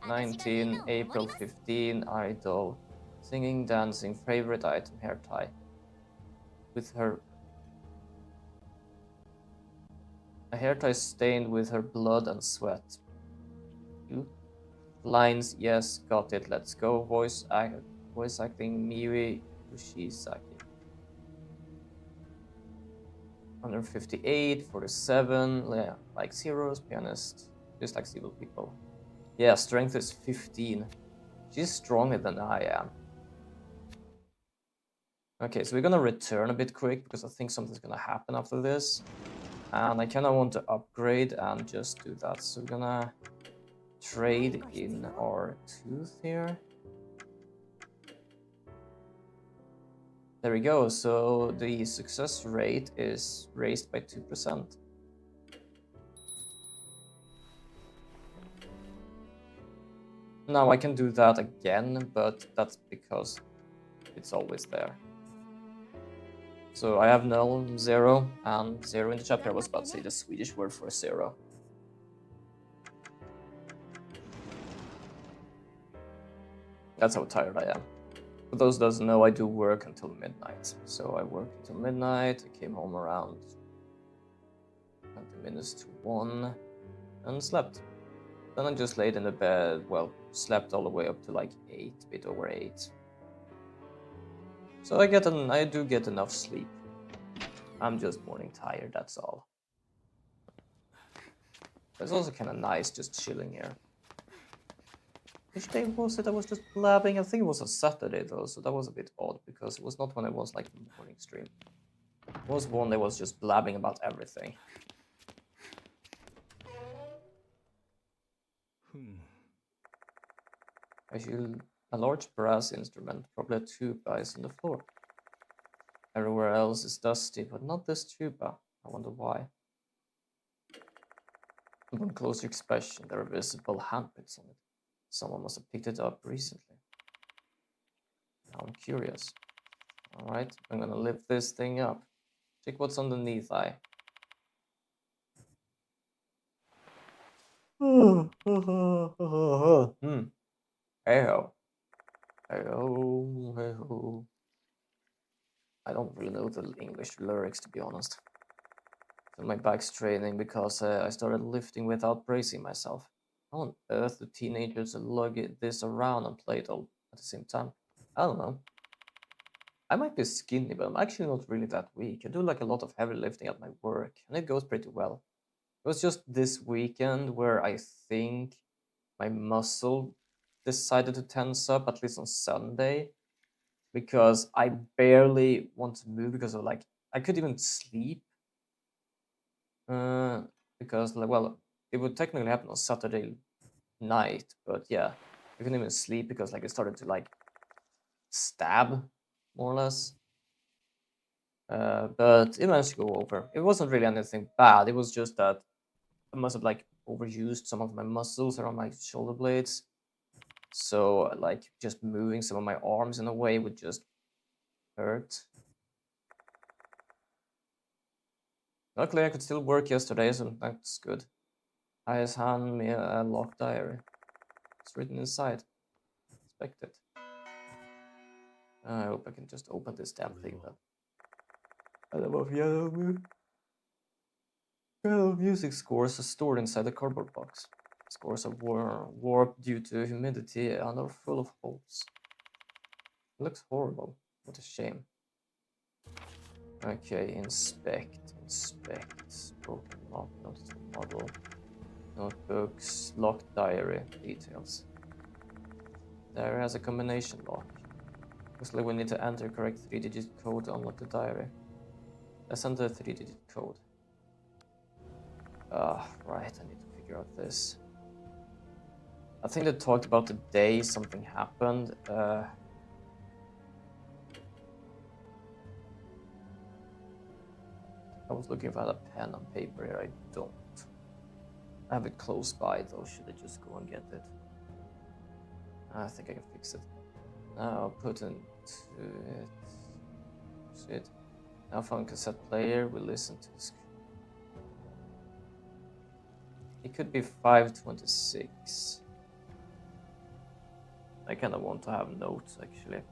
19, April 15, idol, singing, dancing, favorite item, hair tie. With her... A hair tie stained with her blood and sweat. You? Lines, yes, got it, let's go. Voice acting, Miwi Yoshisaki. 158, 47, yeah, like zeros, pianist, just like evil people. Yeah, strength is 15. She's stronger than I am. Okay, so we're gonna return a bit quick, because I think something's gonna happen after this. And I kinda want to upgrade and just do that. So we're gonna trade in our tooth here. There we go, so the success rate is raised by 2%. Now I can do that again, but that's because it's always there. So I have null, 0, and 0 in the chapter. I was about to say the Swedish word for 0. That's how tired I am. For those who doesn't know, I do work until midnight. So I worked until midnight, I came home around 20 minutes to 1 and slept. Then I just laid in the bed, well, slept all the way up to like 8, a bit over 8. So I do get enough sleep. I'm just morning tired, that's all. It's also kind of nice just chilling here. Which day was it? I was just blabbing. I think it was a Saturday though, so that was a bit odd because it was not when it was like the morning stream. It was one that was just blabbing about everything. I feel a large brass instrument, probably a tuba, is on the floor. Everywhere else is dusty, but not this tuba. I wonder why. Upon closer inspection, there are visible handprints on it. Someone must have picked it up recently. Now I'm curious. Alright, I'm gonna lift this thing up. Check what's underneath, Hey-ho. Hey-ho. Hey-ho. I don't really know the English lyrics, to be honest. So my back's straining because I started lifting without bracing myself. How on earth do teenagers lug this around and play it all at the same time? I don't know. I might be skinny, but I'm actually not really that weak. I do like a lot of heavy lifting at my work, and it goes pretty well. It was just this weekend where I think my muscle decided to tense up, at least on Sunday, because I barely want to move because of like, I couldn't even sleep. Because, like, well, it would technically happen on Saturday night, but yeah, I couldn't even sleep because like it started to like stab, more or less. But it managed to go over. It wasn't really anything bad. It was just that I must have like overused some of my muscles around my shoulder blades. So like just moving some of my arms in a way would just hurt. Luckily I could still work yesterday, so that's good. I just hand me a locked diary. It's written inside. Inspect it. I hope I can just open this damn thing then. I love yellow music scores are stored inside the cardboard box. Scores are warped due to humidity and are full of holes. It looks horrible. What a shame. Okay, inspect. Broken lock, noticeable model. Notebooks, locked diary, details. Diary has a combination lock. Looks like we need to enter correct 3-digit code to unlock the diary. Let's enter a 3-digit code. Right, I need to figure out this. I think they talked about the day something happened. I was looking for a pen and paper here. I don't. I have it close by though. Should I just go and get it? I think I can fix it. Now I'll put into it. Shit. Now found cassette player. We listen to this. It could be 526. I kind of want to have notes actually.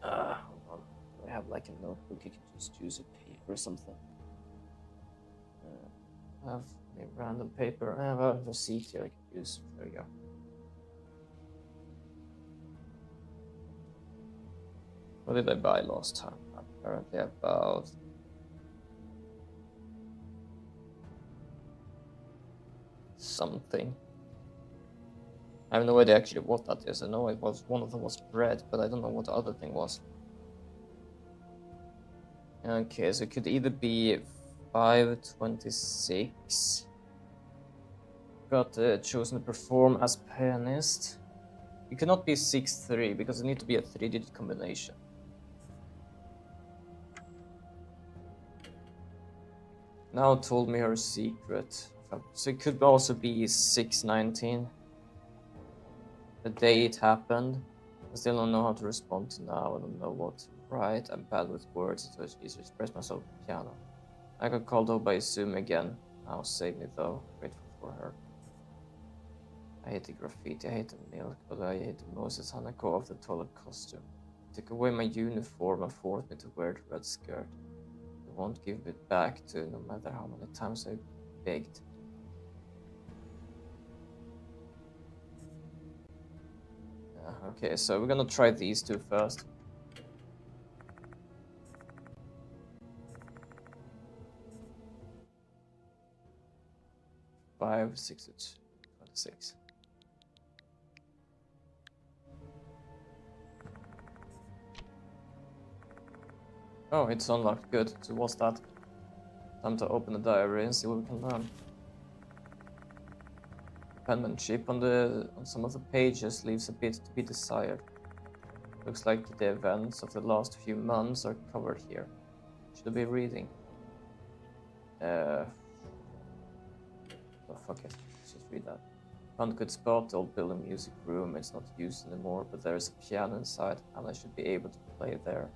Hold on. Do I have like a notebook? You can just use a paper or something. I have a random paper. I have a receipt here I can use. There we go. What did I buy last time? Apparently about something. I have no idea actually what that is. I know it was one of them was bread, but I don't know what the other thing was. Okay, so it could either be 526. Got chosen to perform as pianist. It cannot be 6-3 because it needs to be a 3-digit combination. Now told me her secret. So it could also be 619. The day it happened. I still don't know how to respond to now. I don't know what to write. I'm bad with words, so it's easy to express myself on the piano. I got called out by Zoom again. Now save me though. Grateful for her. I hate the graffiti, I hate the milk, but I hate the Moses Hanako of the toilet costume. Took away my uniform and forced me to wear the red skirt. I won't give it back to no matter how many times I begged. Okay, so we're gonna try these two first. Five, 6, 26. Oh, it's unlocked. Good. So what's that? Time to open the diary and see what we can learn. Penmanship on some of the pages leaves a bit to be desired. Looks like the events of the last few months are covered here. Should I be reading? Oh fuck it. Let's just read that. Found a good spot, the old building music room. It's not used anymore, but there's a piano inside, and I should be able to play there.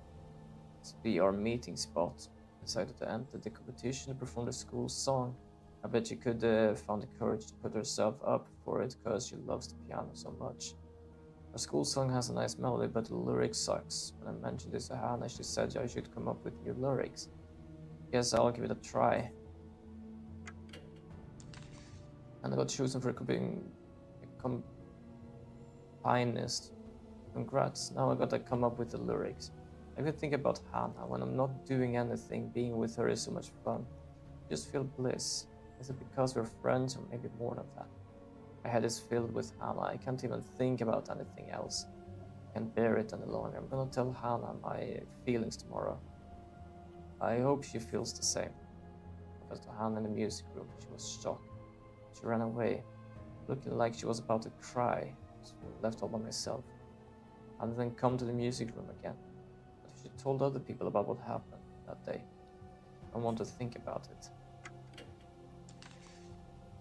This will be our meeting spot. Decided to enter the competition to perform the school song. I bet she could found the courage to put herself up for it because she loves the piano so much. Our school song has a nice melody, but the lyrics sucks. When I mentioned this to Hannah, she said I should come up with new lyrics. Guess I'll give it a try. And I got chosen for being a pianist. Congrats, now I gotta come up with the lyrics. I could think about Hannah. When I'm not doing anything, being with her is so much fun. I just feel bliss. Is it because we're friends or maybe more than that? My head is filled with Hannah. I can't even think about anything else. I can't bear it any longer. I'm gonna tell Hannah my feelings tomorrow. I hope she feels the same. I was to Hannah in the music room. She was shocked. She ran away, looking like she was about to cry. I was left all by myself. I didn't come to the music room again. But she told other people about what happened that day. I want to think about it.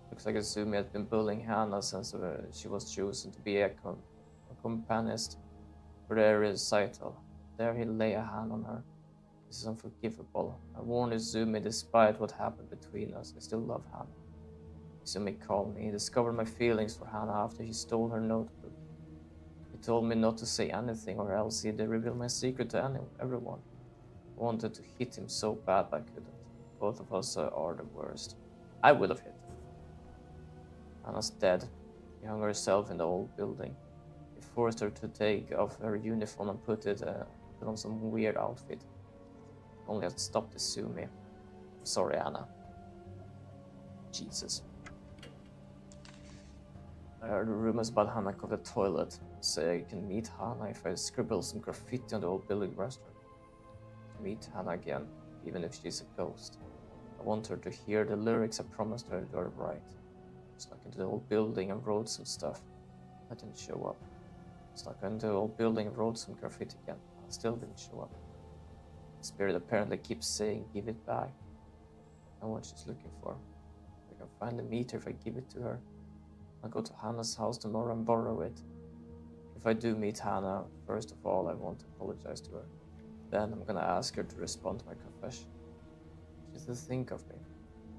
Looks like Izumi had been bullying Hana since she was chosen to be a companionist for their recital. There he lay a hand on her. This is unforgivable. I warned Izumi despite what happened between us. I still love Hana. Izumi called me. He discovered my feelings for Hana after he stole her notebook. He told me not to say anything or else he'd reveal my secret to everyone. I wanted to hit him so bad but I couldn't. Both of us are the worst. I would have hit him. Hana's dead. She hung herself in the old building. He forced her to take off her uniform and put on some weird outfit. Only had stopped Izumi. Sorry, Anna. Jesus. I heard rumors about Hanako at the toilet. Say I can meet Hana if I scribble some graffiti on the old building restaurant. To meet Hana again, even if she's a ghost. I want her to hear the lyrics I promised her to write. Snuck into the old building and wrote some stuff. I didn't show up. Snuck into the old building and wrote some graffiti again. I still didn't show up. The spirit apparently keeps saying, give it back. I know what she's looking for. I can finally meet her if I give it to her. I'll go to Hana's house tomorrow and borrow it. If I do meet Hana, first of all, I want to apologize to her. Then I'm gonna ask her to respond to my confession. She doesn't think of me.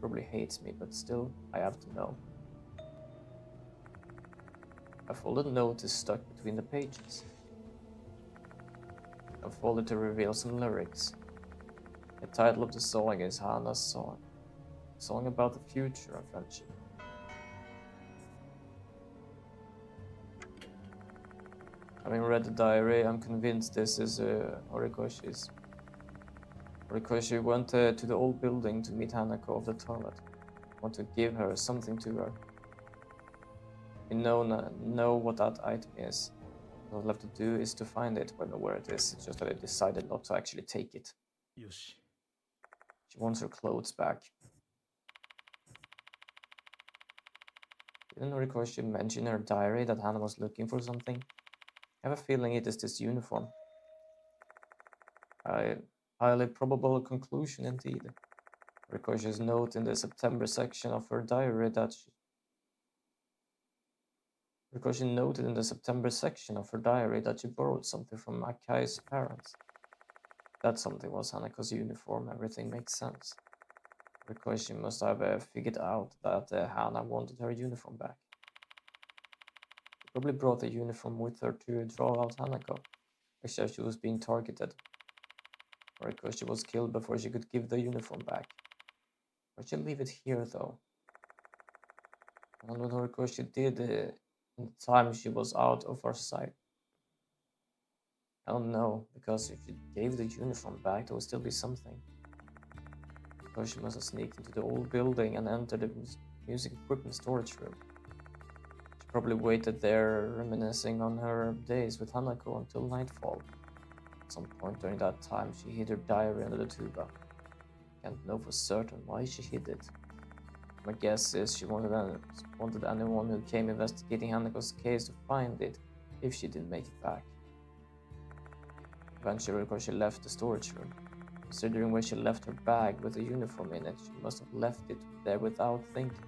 Probably hates me, but still, I have to know. A folded note is stuck between the pages. I folded to reveal some lyrics. The title of the song is Hana's Song. A song about the future and friendship. Having read the diary, I'm convinced this is Horikoshi's. Horikoshi went to the old building to meet Hanako of the toilet. I want to give her something to her. We know what that item is. All I'll have to do is to find it. I know where it is. It's just that I decided not to actually take it. Yoshi. She wants her clothes back. Didn't Horikoshi mention in her diary that Hana was looking for something? I have a feeling it is this uniform. A highly probable conclusion indeed. Horikoshi's note in the September section of her diary that Horikoshi noted in the September section of her diary that she borrowed something from Akai's parents. That something was Hanako's uniform. Everything makes sense. Horikoshi must have figured out that Hana wanted her uniform back. She probably brought the uniform with her to draw out Hanako, except she was being targeted. Horikoshi was killed before she could give the uniform back. Why'd she leave it here, though? And what Horikoshi did in the time she was out of our sight. I don't know, because if she gave the uniform back, there would still be something. Horikoshi must have sneaked into the old building and entered the music equipment storage room. She probably waited there, reminiscing on her days with Hanako until nightfall. At some point during that time, she hid her diary under the tuba. Can't know for certain why she hid it. My guess is she wanted anyone who came investigating Hanako's case to find it if she didn't make it back. Eventually, she left the storage room. Considering where she left her bag with the uniform in it, she must have left it there without thinking.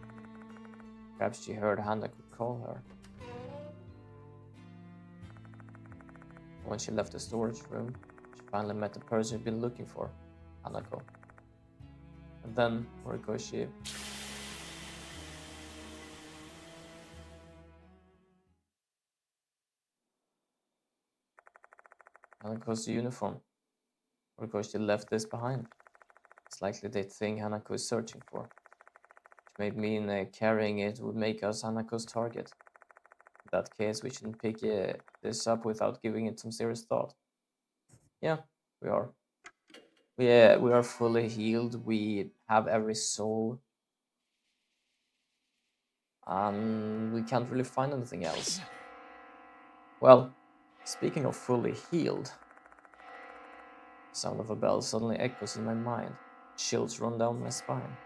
Perhaps she heard Hanako call her. When she left the storage room, she finally met the person she'd been looking for, Hanako. And then Horikoshi Hanako's uniform. Horikoshi left this behind. It's likely the thing Hanako is searching for. Which may mean carrying it would make us Hanako's target. In that case, we shouldn't pick this up without giving it some serious thought. Yeah, we are. We are fully healed. We have every soul. And we can't really find anything else. Well, speaking of fully healed, the sound of a bell suddenly echoes in my mind. Chills run down my spine.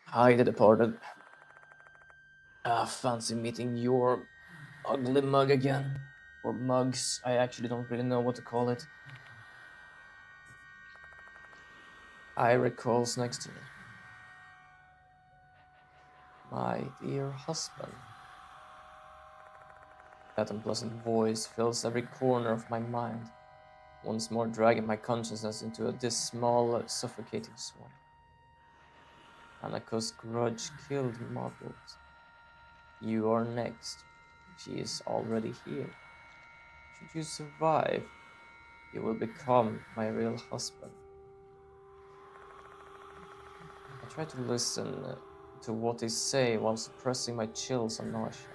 Hi, the departed. Fancy meeting your ugly mug again. Or mugs, I actually don't really know what to call it. Ira calls next to me. My dear husband. That unpleasant voice fills every corner of my mind, once more dragging my consciousness into a dismal, suffocating swamp. Hanako's grudge killed Margaret. You are next. She is already here. Should you survive, you will become my real husband. I try to listen to what they say while suppressing my chills and nausea.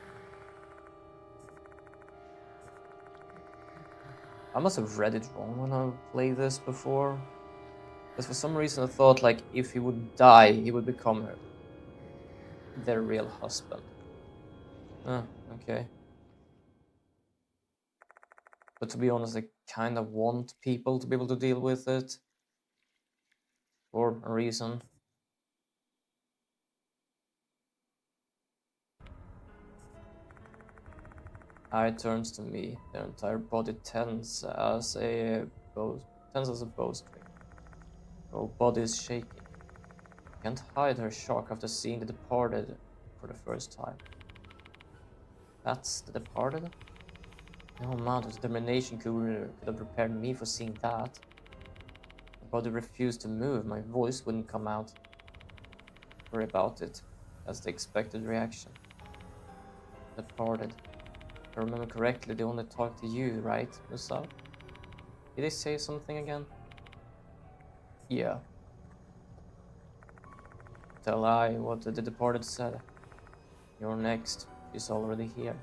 I must have read it wrong when I played this before. Because for some reason I thought like if he would die, he would become their real husband. Okay. But to be honest, I kind of want people to be able to deal with it. For a reason. Eye turns to me, their entire body tense as a bowstring. Her whole body is shaking. Can't hide her shock after seeing The Departed for the first time. That's The Departed? No amount of determination could have prepared me for seeing that. My body refused to move, my voice wouldn't come out. Worry about it. That's the expected reaction. Departed. If I remember correctly, they only talked to you, right, Musa? Did they say something again? Yeah. Tell I what the Departed said. You're next. She's already here.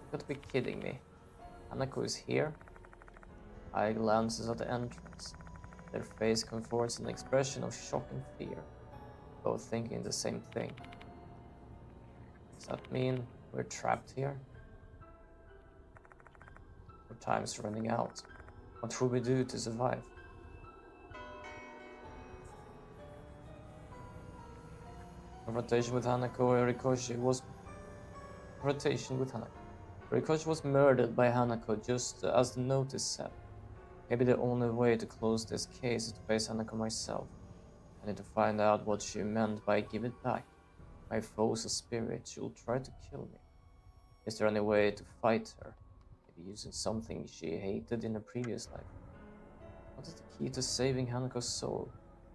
You've got to be kidding me. Hanako is here? I glances at the entrance. Their face conforms an expression of shock and fear, both thinking the same thing. Does that mean we're trapped here? Our time's running out. What will we do to survive? Confrontation with Horikoshi was murdered by Hanako just as the notice said. Maybe the only way to close this case is to face Hanako myself. I need to find out what she meant by give it back. My foe's a spirit, she will try to kill me. Is there any way to fight her? Maybe using something she hated in a previous life. What is the key to saving Hanako's soul?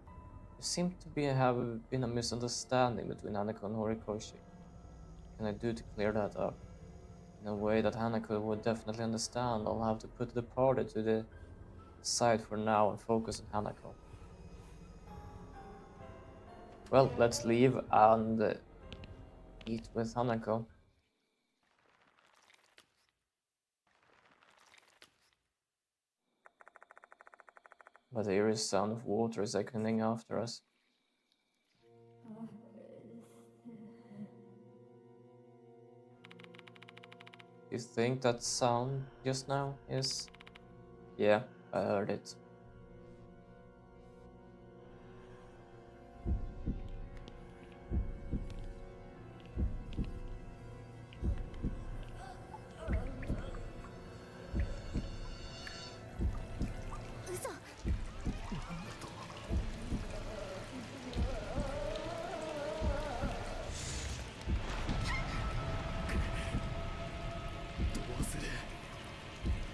There seems to have been a misunderstanding between Hanako and Horikoshi. What can I do to clear that up? In a way that Hanako would definitely understand, I'll have to put the party to the side for now and focus on Hanako. Well, let's leave and eat with Hanako. But the eerie sound of water is echoing after us. You think that sound just now is... Yeah, I heard it.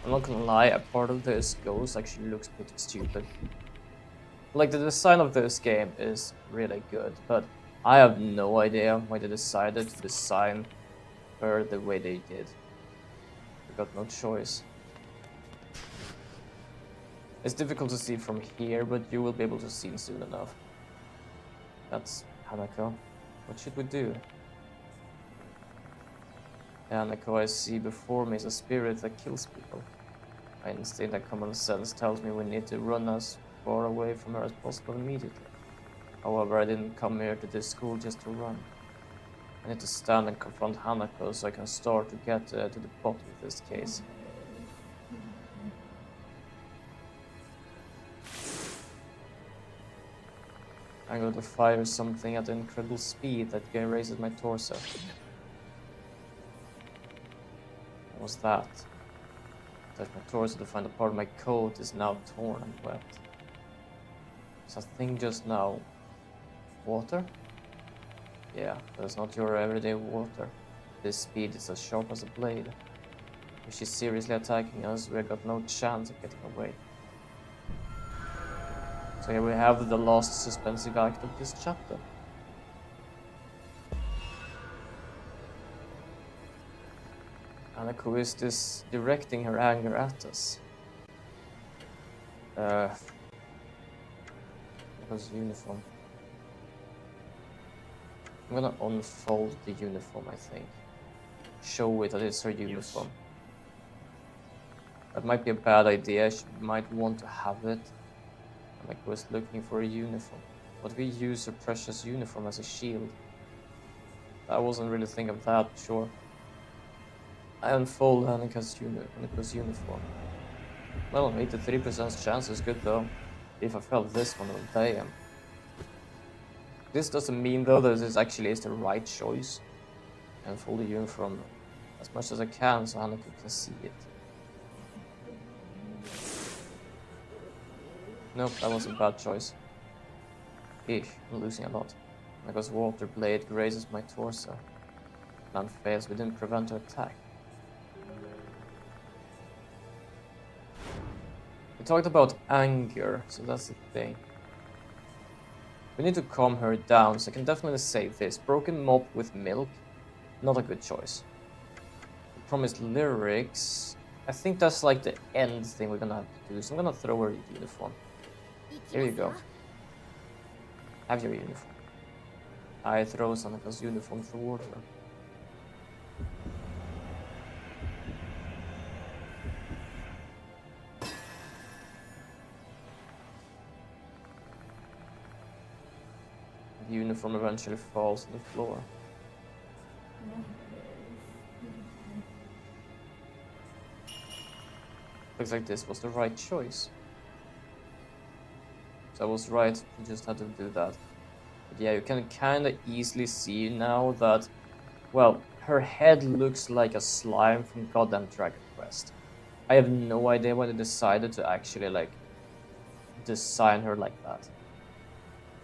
I'm not gonna lie, a part of this ghost actually looks pretty stupid. Like, the design of this game is really good, but I have no idea why they decided to design her the way they did. They got no choice. It's difficult to see from here, but you will be able to see soon enough. That's Hanako. What should we do? The Hanako I see before me is a spirit that kills people. My instinct and common sense tells me we need to run as far away from her as possible immediately. However, I didn't come here to this school just to run. I need to stand and confront Hanako so I can start to get to the bottom of this case. I'm going to fire something at an incredible speed that raises my torso. What was that? I touched my torso to find a part of my coat is now torn and wet. Something just now. Water? Yeah, that's not your everyday water. This speed is as sharp as a blade. If she's seriously attacking us, we've got no chance of getting away. So here we have the last suspensive act of this chapter. Hanako is this directing her anger at us. Because uniform. I'm gonna unfold the uniform, I think. Show it that it's her uniform. That might be a bad idea. She might want to have it. Hanako was looking for a uniform. But we use her precious uniform as a shield. I wasn't really thinking of that, sure. I unfold Hanako's uniform. Well, 83% chance is good though. If I fail this one, I'll die. This doesn't mean though that this actually is the right choice. I unfold the uniform as much as I can so Hanako can see it. Nope, that was a bad choice. Eesh, I'm losing a lot. Hanako's water blade grazes my torso. Plan fails, we didn't prevent her attack. We talked about anger, so that's the thing. We need to calm her down, so I can definitely say this. Broken mop with milk, not a good choice. The promised lyrics, I think that's like the end thing we're gonna have to do, so I'm gonna throw her uniform. Here you go. Have your uniform. I throw Sanako's uniform toward her. The uniform eventually falls on the floor. Looks like this was the right choice. So I was right, you just had to do that. But yeah, you can kind of easily see now that, well, her head looks like a slime from goddamn Dragon Quest. I have no idea why they decided to actually, like, design her like that.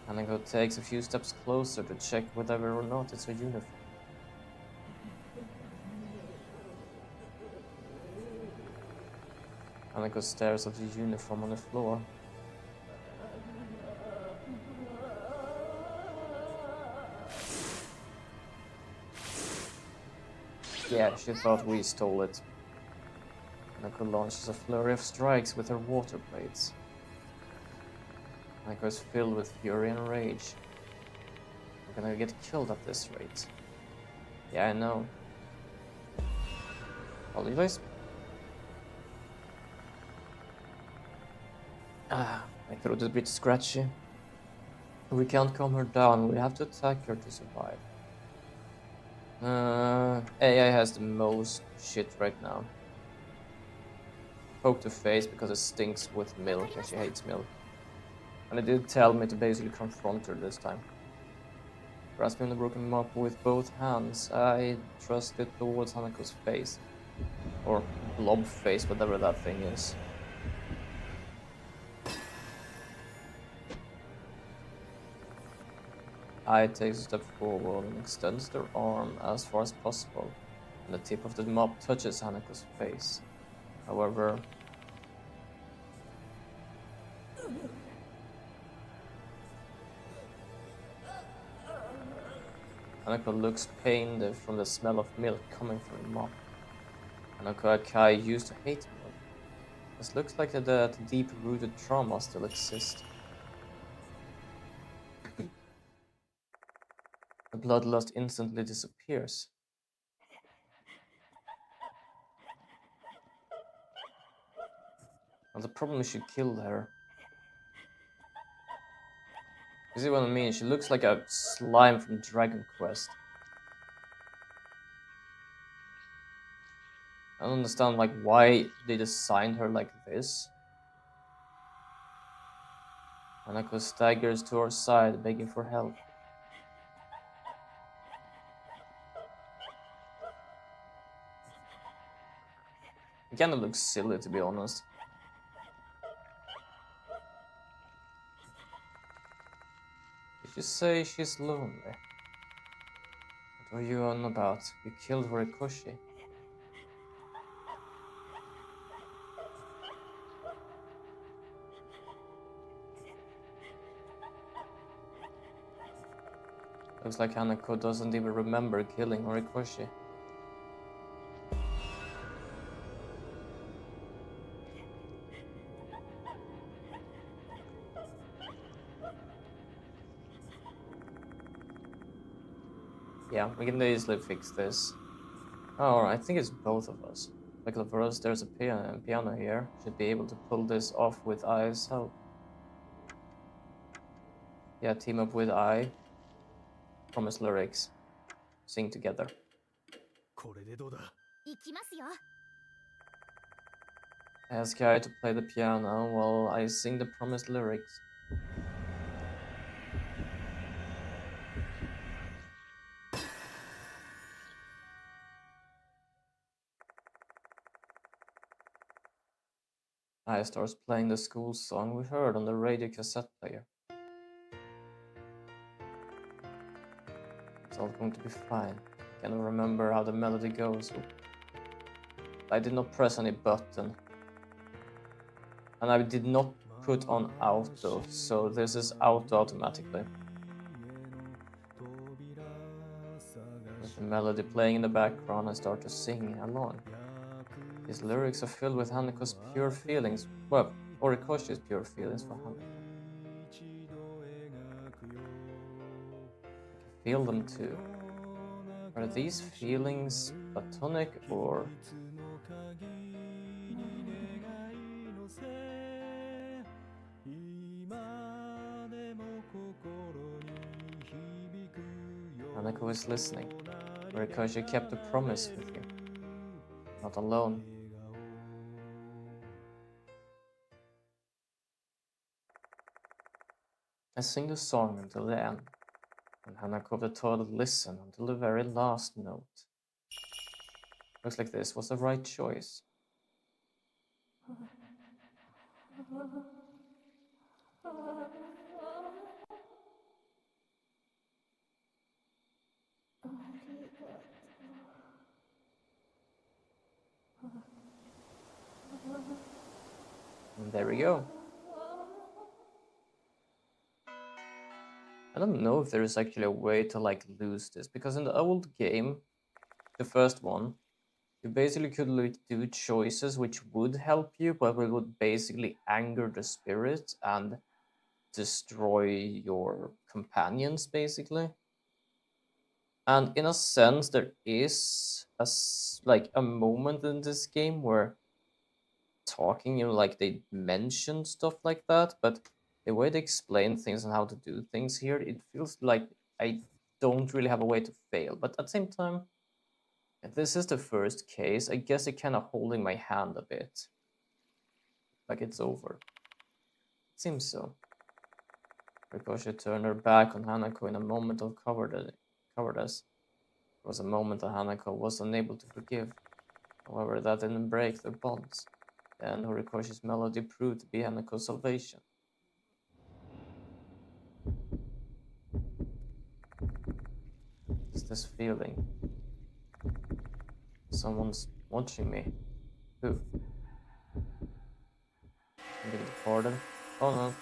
Hanako takes a few steps closer to check whether or not it's her uniform. Hanako stares at the uniform on the floor. Yeah, she thought we stole it. Hanako launches a flurry of strikes with her water blades. Hanako is filled with fury and rage. We're gonna get killed at this rate. Yeah, I know. Apologize. My throat is a bit scratchy. We can't calm her down, we have to attack her to survive. AI has the most shit right now. Poke the face because it stinks with milk and she hates milk. And it did tell me to basically confront her this time. Grasping the broken mop with both hands, I thrust it towards Hanako's face. Or blob face, whatever that thing is. I takes a step forward and extends their arm as far as possible, and the tip of the mop touches Hanako's face. However, Hanako looks pained from the smell of milk coming from the mop. Hanako Akai used to hate milk. This looks like the deep-rooted trauma still exists. The bloodlust instantly disappears. And the problem is she killed her. You see what I mean? She looks like a slime from Dragon Quest. I don't understand like why they designed her like this. Hanako staggers to her side, begging for help. It kinda looks silly, to be honest. You say she's lonely. What are you on about? You killed Horikoshi. Looks like Hanako doesn't even remember killing Horikoshi. Yeah, we can easily fix this. Oh, I think it's both of us. Luckily for us, there's a piano here. Should be able to pull this off with I's help. Yeah, team up with I. Promise lyrics. Sing together. これでどうだ。行きますよ。 Ask I to play the piano while I sing the promised lyrics. I starts playing the school song we heard on the radio cassette player. It's all going to be fine. Can't remember how the melody goes. I did not press any button. And I did not put on auto, so this is auto automatically. With the melody playing in the background, I start to sing along. His lyrics are filled with Hanako's pure feelings. Well, Horikoshi's pure feelings for Hanako. I can feel them too. Are these feelings platonic or... Hanako is listening. Horikoshi kept a promise with you. Not alone. I sing the song until the end, and Hanako of the toilet listen until the very last note. Looks like this was the right choice. And there we go. I don't know if there is actually a way to like lose this, because in the old game, the first one, you basically could like do choices which would help you, but it would basically anger the spirit and destroy your companions, basically. And in a sense, there is like a moment in this game where talking, like they mention stuff like that, but the way they explain things and how to do things here, it feels like I don't really have a way to fail. But at the same time, if this is the first case, I guess it's kind of holding my hand a bit. Like it's over. It seems so. Ricochet turned her back on Hanako in a moment of cowardice. It was a moment that Hanako was unable to forgive. However, that didn't break their bonds. Then Horikoshi's melody proved to be Hanako's salvation. It's this feeling. Someone's watching me. Who? I'm getting pardon. Oh no.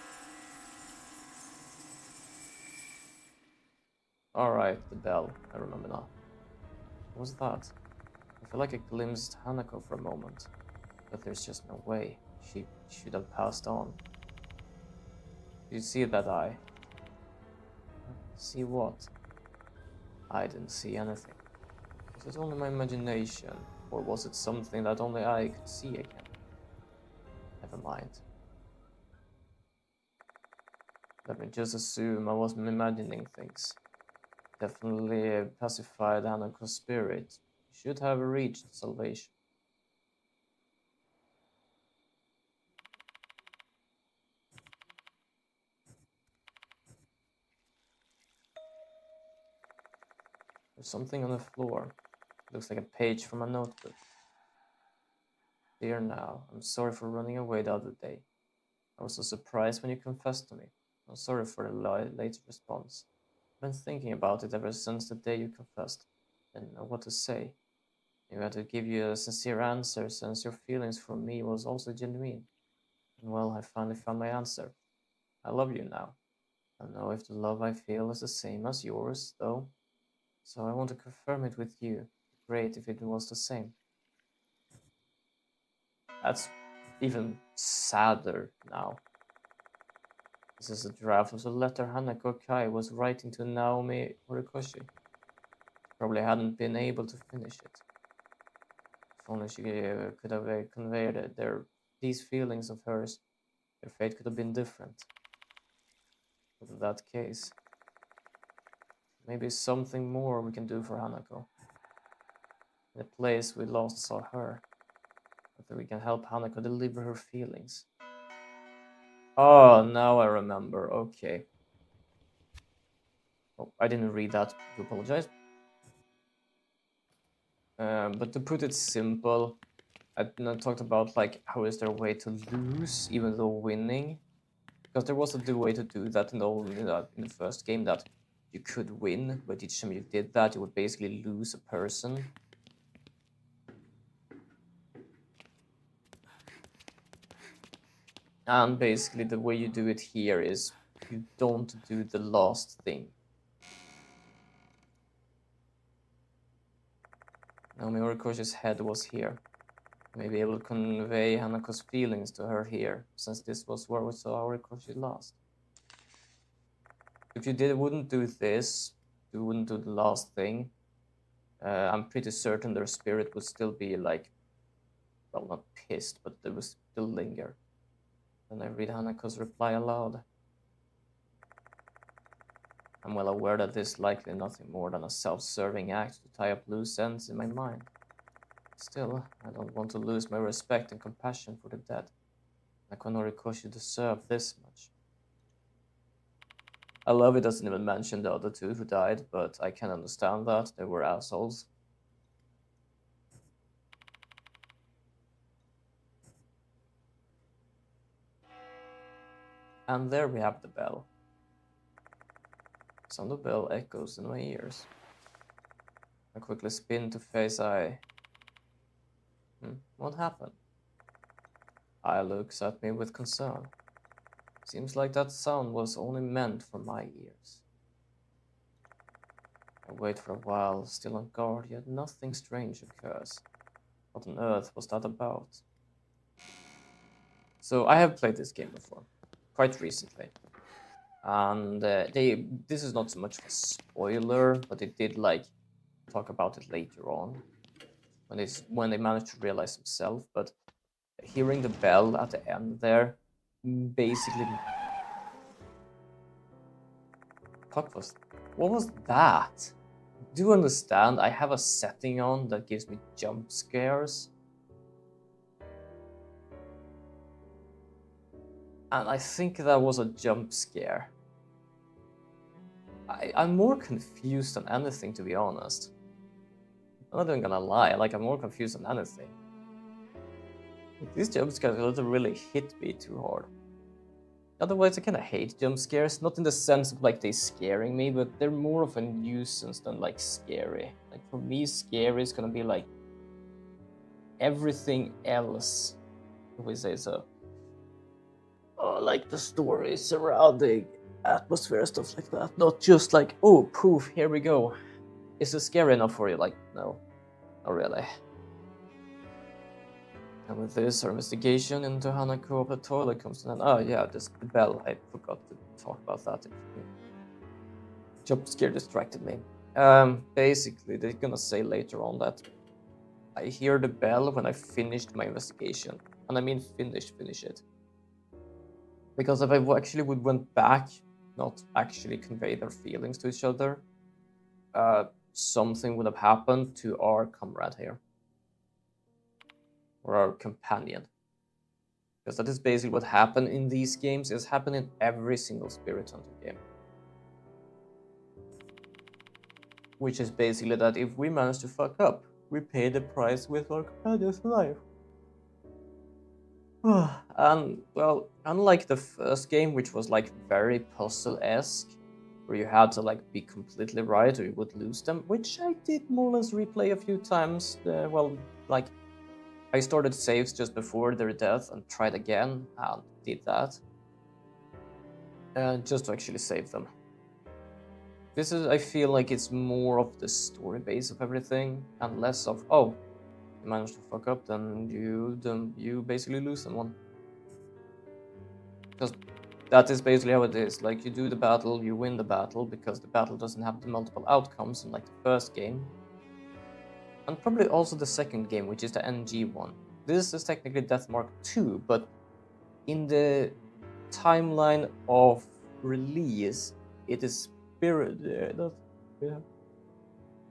Alright, the bell. I remember now. What was that? I feel like I glimpsed Hanako for a moment. But there's just no way. She should have passed on. Did you see that eye? See what? I didn't see anything. Was it only my imagination? Or was it something that only I could see again? Never mind. Let me just assume I wasn't imagining things. Definitely pacified Hanako's spirit. Should have reached salvation. There's something on the floor. Looks like a page from a notebook. Dear now, I'm sorry for running away the other day. I was so surprised when you confessed to me. I'm sorry for the late response. I've been thinking about it ever since the day you confessed. I didn't know what to say. Maybe I had to give you a sincere answer since your feelings for me was also genuine. And well, I finally found my answer. I love you now. I don't know if the love I feel is the same as yours, though. So I want to confirm it with you. Great if it was the same. That's even sadder now. This is a draft of the letter Hanako Kai was writing to Naomi Horikoshi. Probably hadn't been able to finish it. If only she could have conveyed these feelings of hers, their fate could have been different. But in that case, maybe something more we can do for Hanako. In the place we last saw her, whether we can help Hanako deliver her feelings. Oh, now I remember. Okay. Oh, I didn't read that. I do apologize. But to put it simple, I talked about like how is there a way to lose even though winning, because there was a way to do that in the first game, that you could win, but each time you did that, you would basically lose a person. And basically the way you do it here is you don't do the last thing. Naomi Horikoshi's head was here. Maybe able to convey Hanako's feelings to her here, since this was where we saw Horikoshi last. If you wouldn't do this, you wouldn't do the last thing, I'm pretty certain their spirit would still be like, well, not pissed, but they would still linger. Then I read Hanako's reply aloud. I'm well aware that this is likely nothing more than a self-serving act to tie up loose ends in my mind. Still, I don't want to lose my respect and compassion for the dead. Hanako Horikoshi deserve this much. I love it doesn't even mention the other two who died, but I can understand that. They were assholes. And there we have the bell. Sound of the bell echoes in my ears. I quickly spin to face Ai. What happened? Ai looks at me with concern. Seems like that sound was only meant for my ears. I wait for a while, still on guard, yet nothing strange occurs. What on earth was that about? So I have played this game before, quite recently. And this is not so much of a spoiler, but they did like talk about it later on when they managed to realize themselves. But hearing the bell at the end there, basically, what was that? Do you understand? I have a setting on that gives me jump scares. And I think that was a jump scare. I'm more confused than anything, to be honest. I'm not even gonna lie, like I'm more confused than anything. These jump scares really hit me too hard. Otherwise, I kinda hate jump scares, not in the sense of like they scaring me, but they're more of a nuisance than like scary. Like for me, scary is gonna be like everything else, if we say so. Like the story surrounding atmosphere, stuff like that. Not just like, oh, poof, here we go. Is it scary enough for you? Like, no, not really. And with this, our investigation into Hanako of the toilet comes to an end. Oh yeah, just the bell. I forgot to talk about that. Jump scare distracted me. Basically, they're gonna say later on that I hear the bell when I finished my investigation. And I mean finish it. Because if I actually went back, not actually convey their feelings to each other, something would have happened to our comrade here. Or our companion. Because that is basically what happened in these games. It's happened in every single Spirit Hunter game. Which is basically that if we manage to fuck up, we pay the price with our companion's life. And well, unlike the first game, which was like very puzzle-esque, where you had to like be completely right or you would lose them, which I did more or less replay a few times. Well, like I started saves just before their death and tried again and did that, just to actually save them. This is, I feel like it's more of the story base of everything and less of, oh, you managed to fuck up, then you basically lose someone. Because that is basically how it is. Like, you do the battle, you win the battle, because the battle doesn't have the multiple outcomes in like the first game. And probably also the second game, which is the NG one. This is technically Deathmark 2, but in the timeline of release, it is Spirit. Yeah.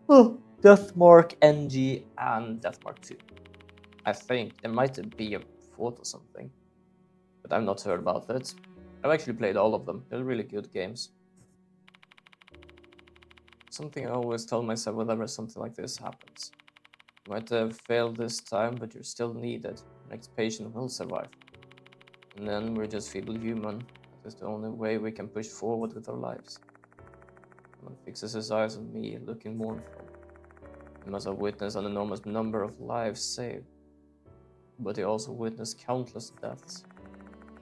Oh, Deathmark NG and Deathmark 2. I think there might be a fourth or something, but I've not heard about it. I've actually played all of them. They're really good games. Something I always tell myself whenever something like this happens. You might have failed this time, but you're still needed. The next patient will survive. And then we're just feeble human. That is the only way we can push forward with our lives. Someone fixes his eyes on me, looking mournful. He must have witnessed an enormous number of lives saved. But he also witnessed countless deaths.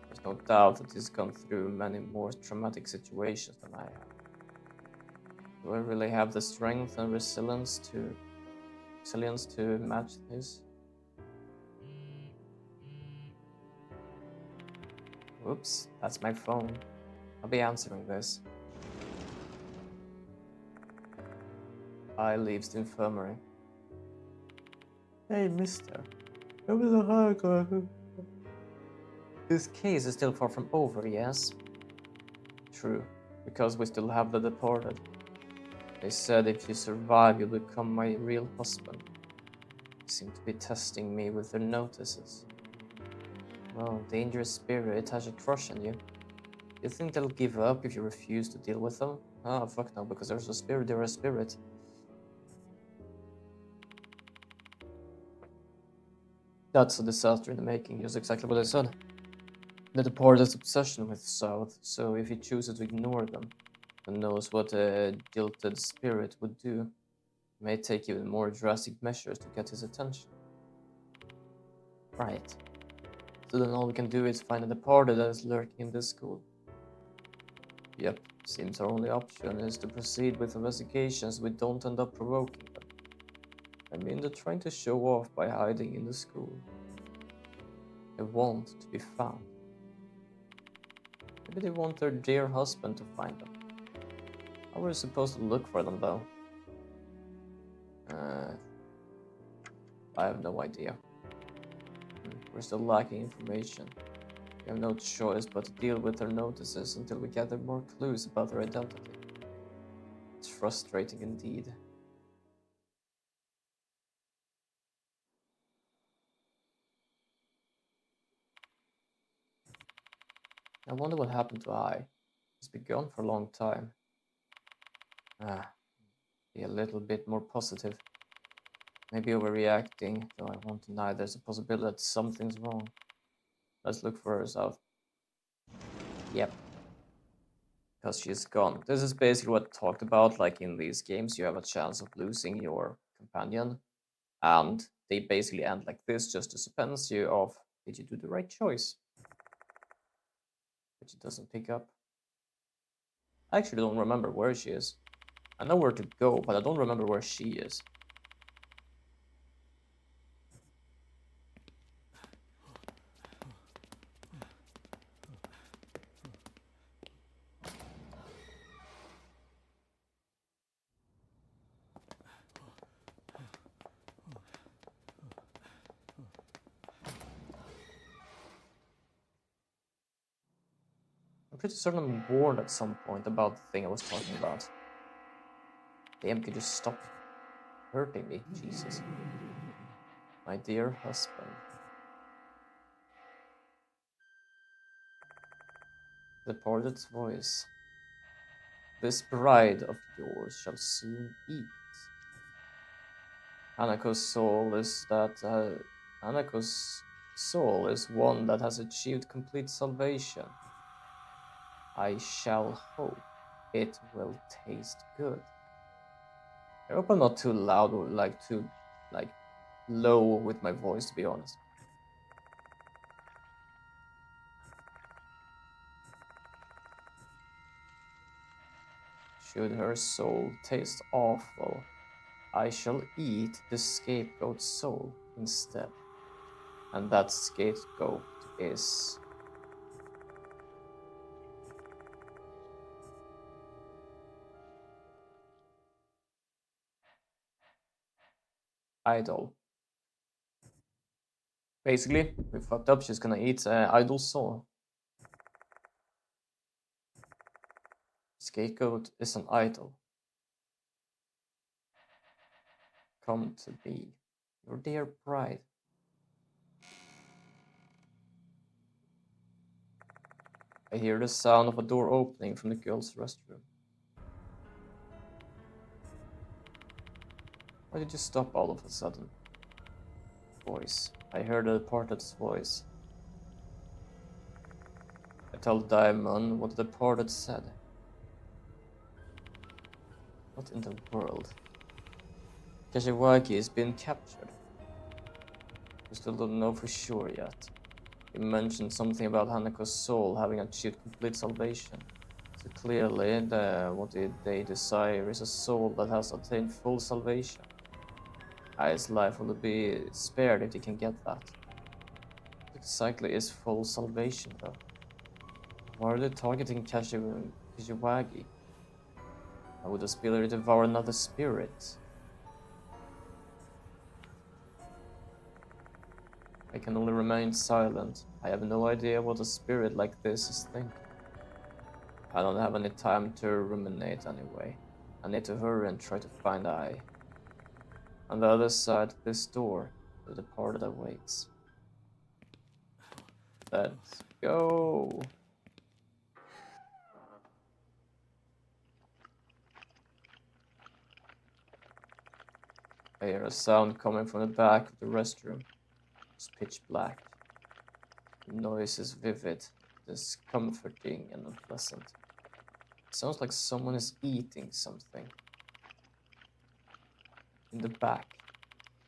There's no doubt that he's gone through many more traumatic situations than I have. Do I really have the strength and resilience to match this? Whoops, that's my phone. I'll be answering this. I leaves the infirmary. Hey, mister. This case is still far from over, yes? True, because we still have the deported. They said if you survive, you'll become my real husband. They seem to be testing me with their notices. Well, dangerous spirit has a crush on you. You think they'll give up if you refuse to deal with them? Ah, fuck no, because there's a spirit, they're a spirit. That's a disaster in the making, just exactly what I said. The deported's obsession with South, so if he chooses to ignore them, who knows what a jilted spirit would do. It may take even more drastic measures to get his attention. Right. So then all we can do is find a departed that is lurking in this school. Yep, seems our only option is to proceed with investigations we don't end up provoking them. I mean, they're trying to show off by hiding in the school. They want to be found. Maybe they want their dear husband to find them. How are we supposed to look for them, though? I have no idea. We're still lacking information. We have no choice but to deal with their notices until we gather more clues about their identity. It's frustrating indeed. I wonder what happened to I. He's been gone for a long time. Be a little bit more positive. Maybe overreacting, though I won't deny there's a possibility that something's wrong. Let's look for her south. Yep. Because she's gone. This is basically what I talked about, like in these games, you have a chance of losing your companion, and they basically end like this just to suspense you of, did you do the right choice? But she doesn't pick up. I actually don't remember where she is. I know where to go, but I don't remember where she is. I'm pretty certain I'm warned at some point about the thing I was talking about. Damn, could you stop hurting me? Jesus. My dear husband. The departed's voice. This bride of yours shall soon eat. Hanako's soul is that Hanako's soul is one that has achieved complete salvation. I shall hope it will taste good. I hope I'm not too loud or too low with my voice, to be honest. Should her soul taste awful, I shall eat the scapegoat's soul instead. And that scapegoat is... Idol. Basically, we fucked up, she's gonna eat Idol's soul. Scapegoat is an idol. Come to me, your dear bride. I hear the sound of a door opening from the girls' restroom. Why did you stop all of a sudden? Voice. I heard the departed's voice. I told Diamond what the departed said. What in the world? Kashiwagi has been captured. We still don't know for sure yet. He mentioned something about Hanako's soul having achieved complete salvation. So clearly, what they desire is a soul that has attained full salvation. Ai's life will be spared if they can get that. What exactly is full salvation, though? Why are they targeting Kashiwagi? How would the spirit devour another spirit? I can only remain silent. I have no idea what a spirit like this is thinking. I don't have any time to ruminate anyway. I need to hurry and try to find Ai. On the other side of this door, the departed awaits. Let's go! I hear a sound coming from the back of the restroom. It's pitch black. The noise is vivid, discomforting and unpleasant. It sounds like someone is eating something. In the back.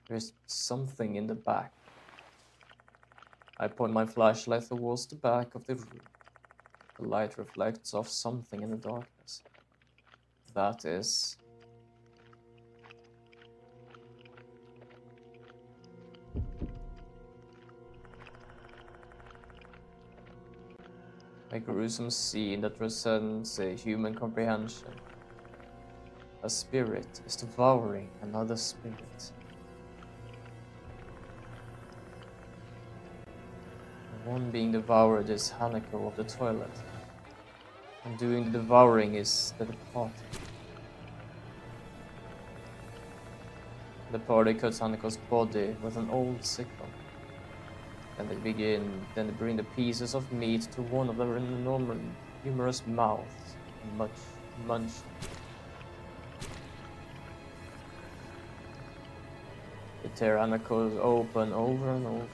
There's something in the back. I point my flashlight towards the back of the room. The light reflects off something in the darkness. That is... a gruesome scene that transcends human comprehension. A spirit is devouring another spirit. The one being devoured is Hanako of the toilet. And doing the devouring is the departed. The party cuts Hanako's body with an old sickle. Then they bring the pieces of meat to one of their numerous mouths and munch. They tear Hanako open over and over.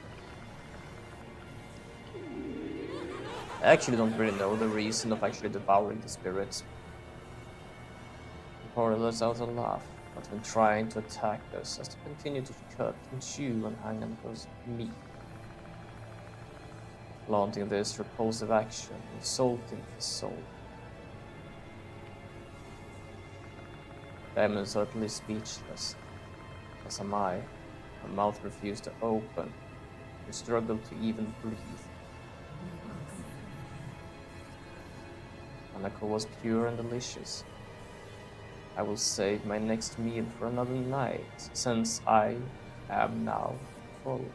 I actually don't really know the reason of actually devouring the spirits. The party lets out a laugh, but when trying to attack us as they continue to cut and chew and hang Hanako's meat. Flaunting this repulsive action, insulting his soul. Diamond is utterly speechless, as am I. My mouth refused to open, and struggled to even breathe. Hanako was pure and delicious. I will save my next meal for another night, since I am now full.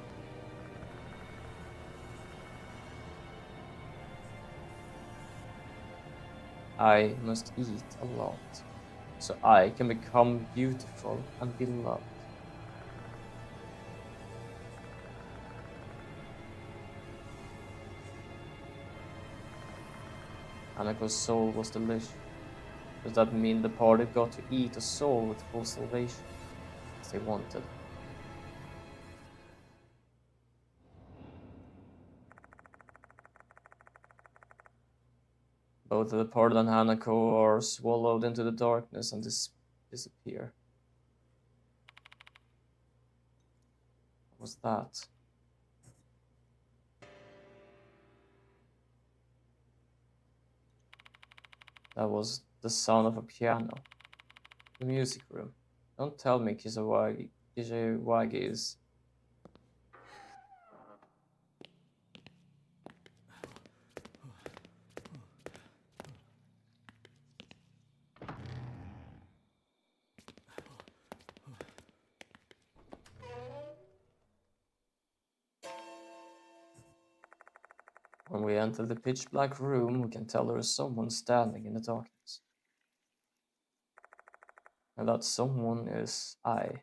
I must eat a lot, so I can become beautiful and beloved. Hanako's soul was delicious. Does that mean the party got to eat a soul with full salvation, as they wanted? Both the departed and Hanako are swallowed into the darkness and disappear. What was that? That was the sound of a piano. The music room. Don't tell me Kishiwagi is... When we enter the pitch black room, we can tell there is someone standing in the darkness. And that someone is I.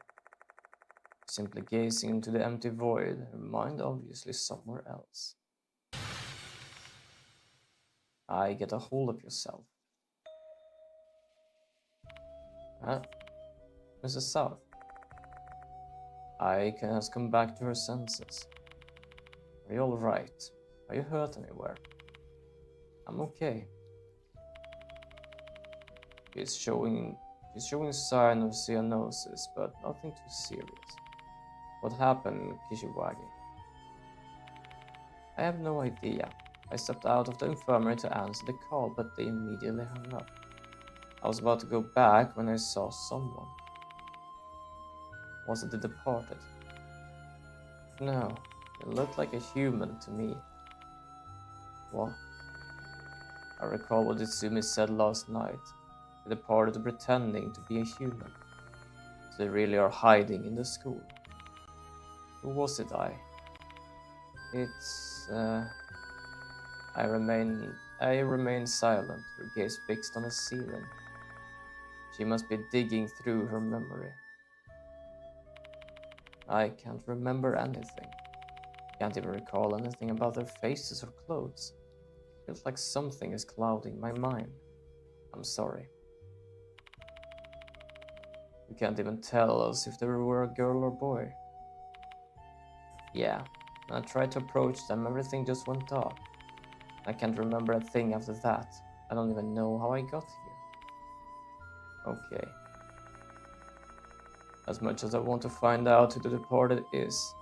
Simply gazing into the empty void, her mind obviously somewhere else. I, get a hold of yourself. Huh? Mrs. South. I has come back to her senses. Are you alright? Are you hurt anywhere? I'm okay. She's showing sign of cyanosis, but nothing too serious. What happened, Kishiwagi? I have no idea. I stepped out of the infirmary to answer the call, but they immediately hung up. I was about to go back when I saw someone. Was it the departed? No, it looked like a human to me. What? I recall what Itsumi said last night. The departed pretending to be a human. So they really are hiding in the school. Who was it, I? It's... I remain silent, her gaze fixed on the ceiling. She must be digging through her memory. I can't remember anything. Can't even recall anything about their faces or clothes. Feels like something is clouding my mind. I'm sorry. You can't even tell us if they were a girl or boy. Yeah, when I tried to approach them, everything just went dark. I can't remember a thing after that. I don't even know how I got here. Okay. As much as I want to find out who the departed is,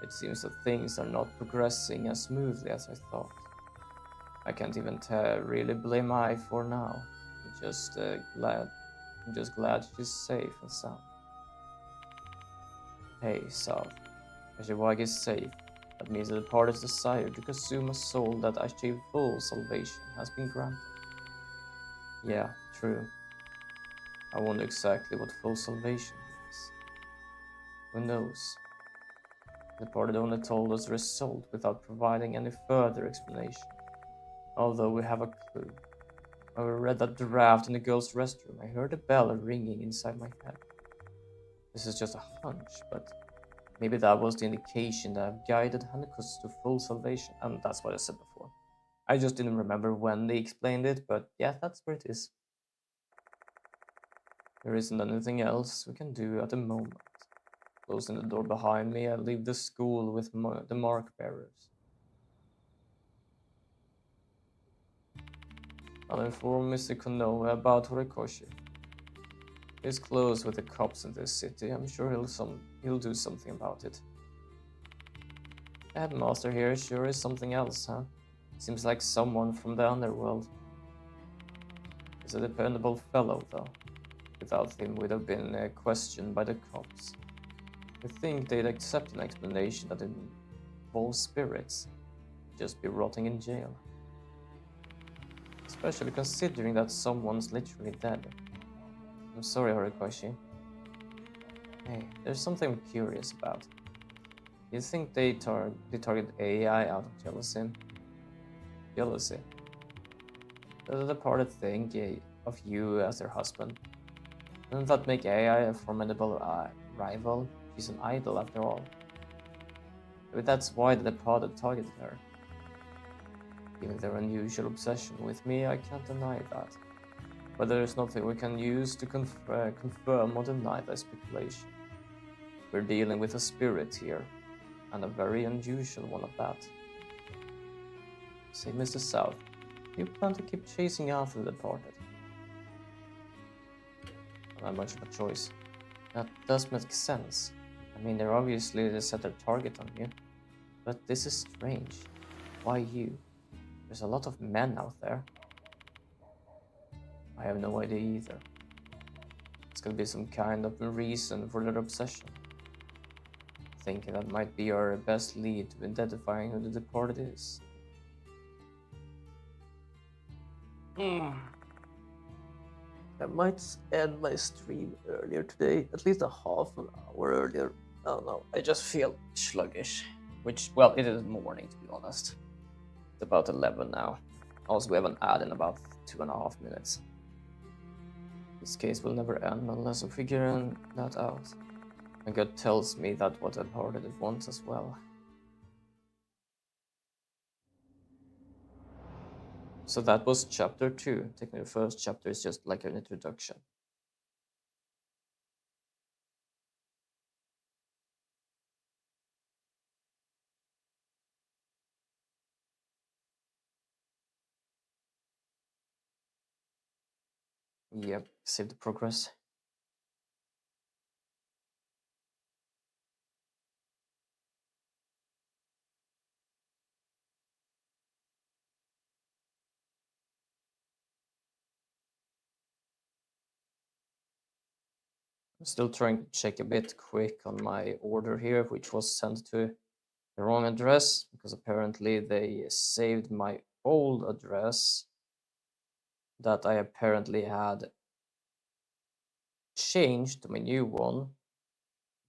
it seems that things are not progressing as smoothly as I thought. I can't even really blame I for now. I'm just glad she's safe and sound. Hey, South. Kashiwagi is safe. That means the departed's desire to consume a soul that achieved full salvation has been granted. Yeah, true. I wonder exactly what full salvation means. Who knows? The departed only told us the result without providing any further explanation. Although we have a clue. When we read that draft in the girls' restroom, I heard a bell ringing inside my head. This is just a hunch, but maybe that was the indication that I've guided Hanakos to full salvation, and that's what I said before. I just didn't remember when they explained it, but yeah, that's where it is. There isn't anything else we can do at the moment. Closing the door behind me, I leave the school with the mark bearers. I'll inform Mr. Konoe about Horikoshi. He's close with the cops in this city. I'm sure he'll do something about it. The headmaster here sure is something else, huh? Seems like someone from the underworld. He's a dependable fellow, though. Without him, we'd have been questioned by the cops. You think they'd accept an explanation that involves spirits? Just be rotting in jail. Especially considering that someone's literally dead. I'm sorry, Horikoshi. Hey, there's something I'm curious about. You think they target AI out of jealousy? Jealousy? Does the departed think of you as their husband? Doesn't that make AI a formidable rival? She's an idol after all. Maybe that's why the departed targeted her. Given their unusual obsession with me, I can't deny that. But there is nothing we can use to confirm or deny that speculation. We're dealing with a spirit here, and a very unusual one at that. Say, Mr. South, you plan to keep chasing after the departed? Not much of a choice. That does make sense. I mean, they're obviously set their target on you. But this is strange. Why you? There's a lot of men out there. I have no idea either. It's gonna be some kind of reason for their obsession. Thinking that might be our best lead to identifying who the departed is. I might end my stream earlier today, at least a half an hour earlier. I don't know, I just feel sluggish. Which, well, it is morning to be honest. It's about 11 now. Also, we have an ad in about 2.5 minutes. This case will never end unless we figure that out. My gut tells me that what I've heard it wants as well. So that was chapter 2. Technically, the first chapter is just like an introduction. Yep, save the progress. I'm still trying to check a bit quick on my order here, which was sent to the wrong address, because apparently they saved my old address that I apparently had changed to my new one.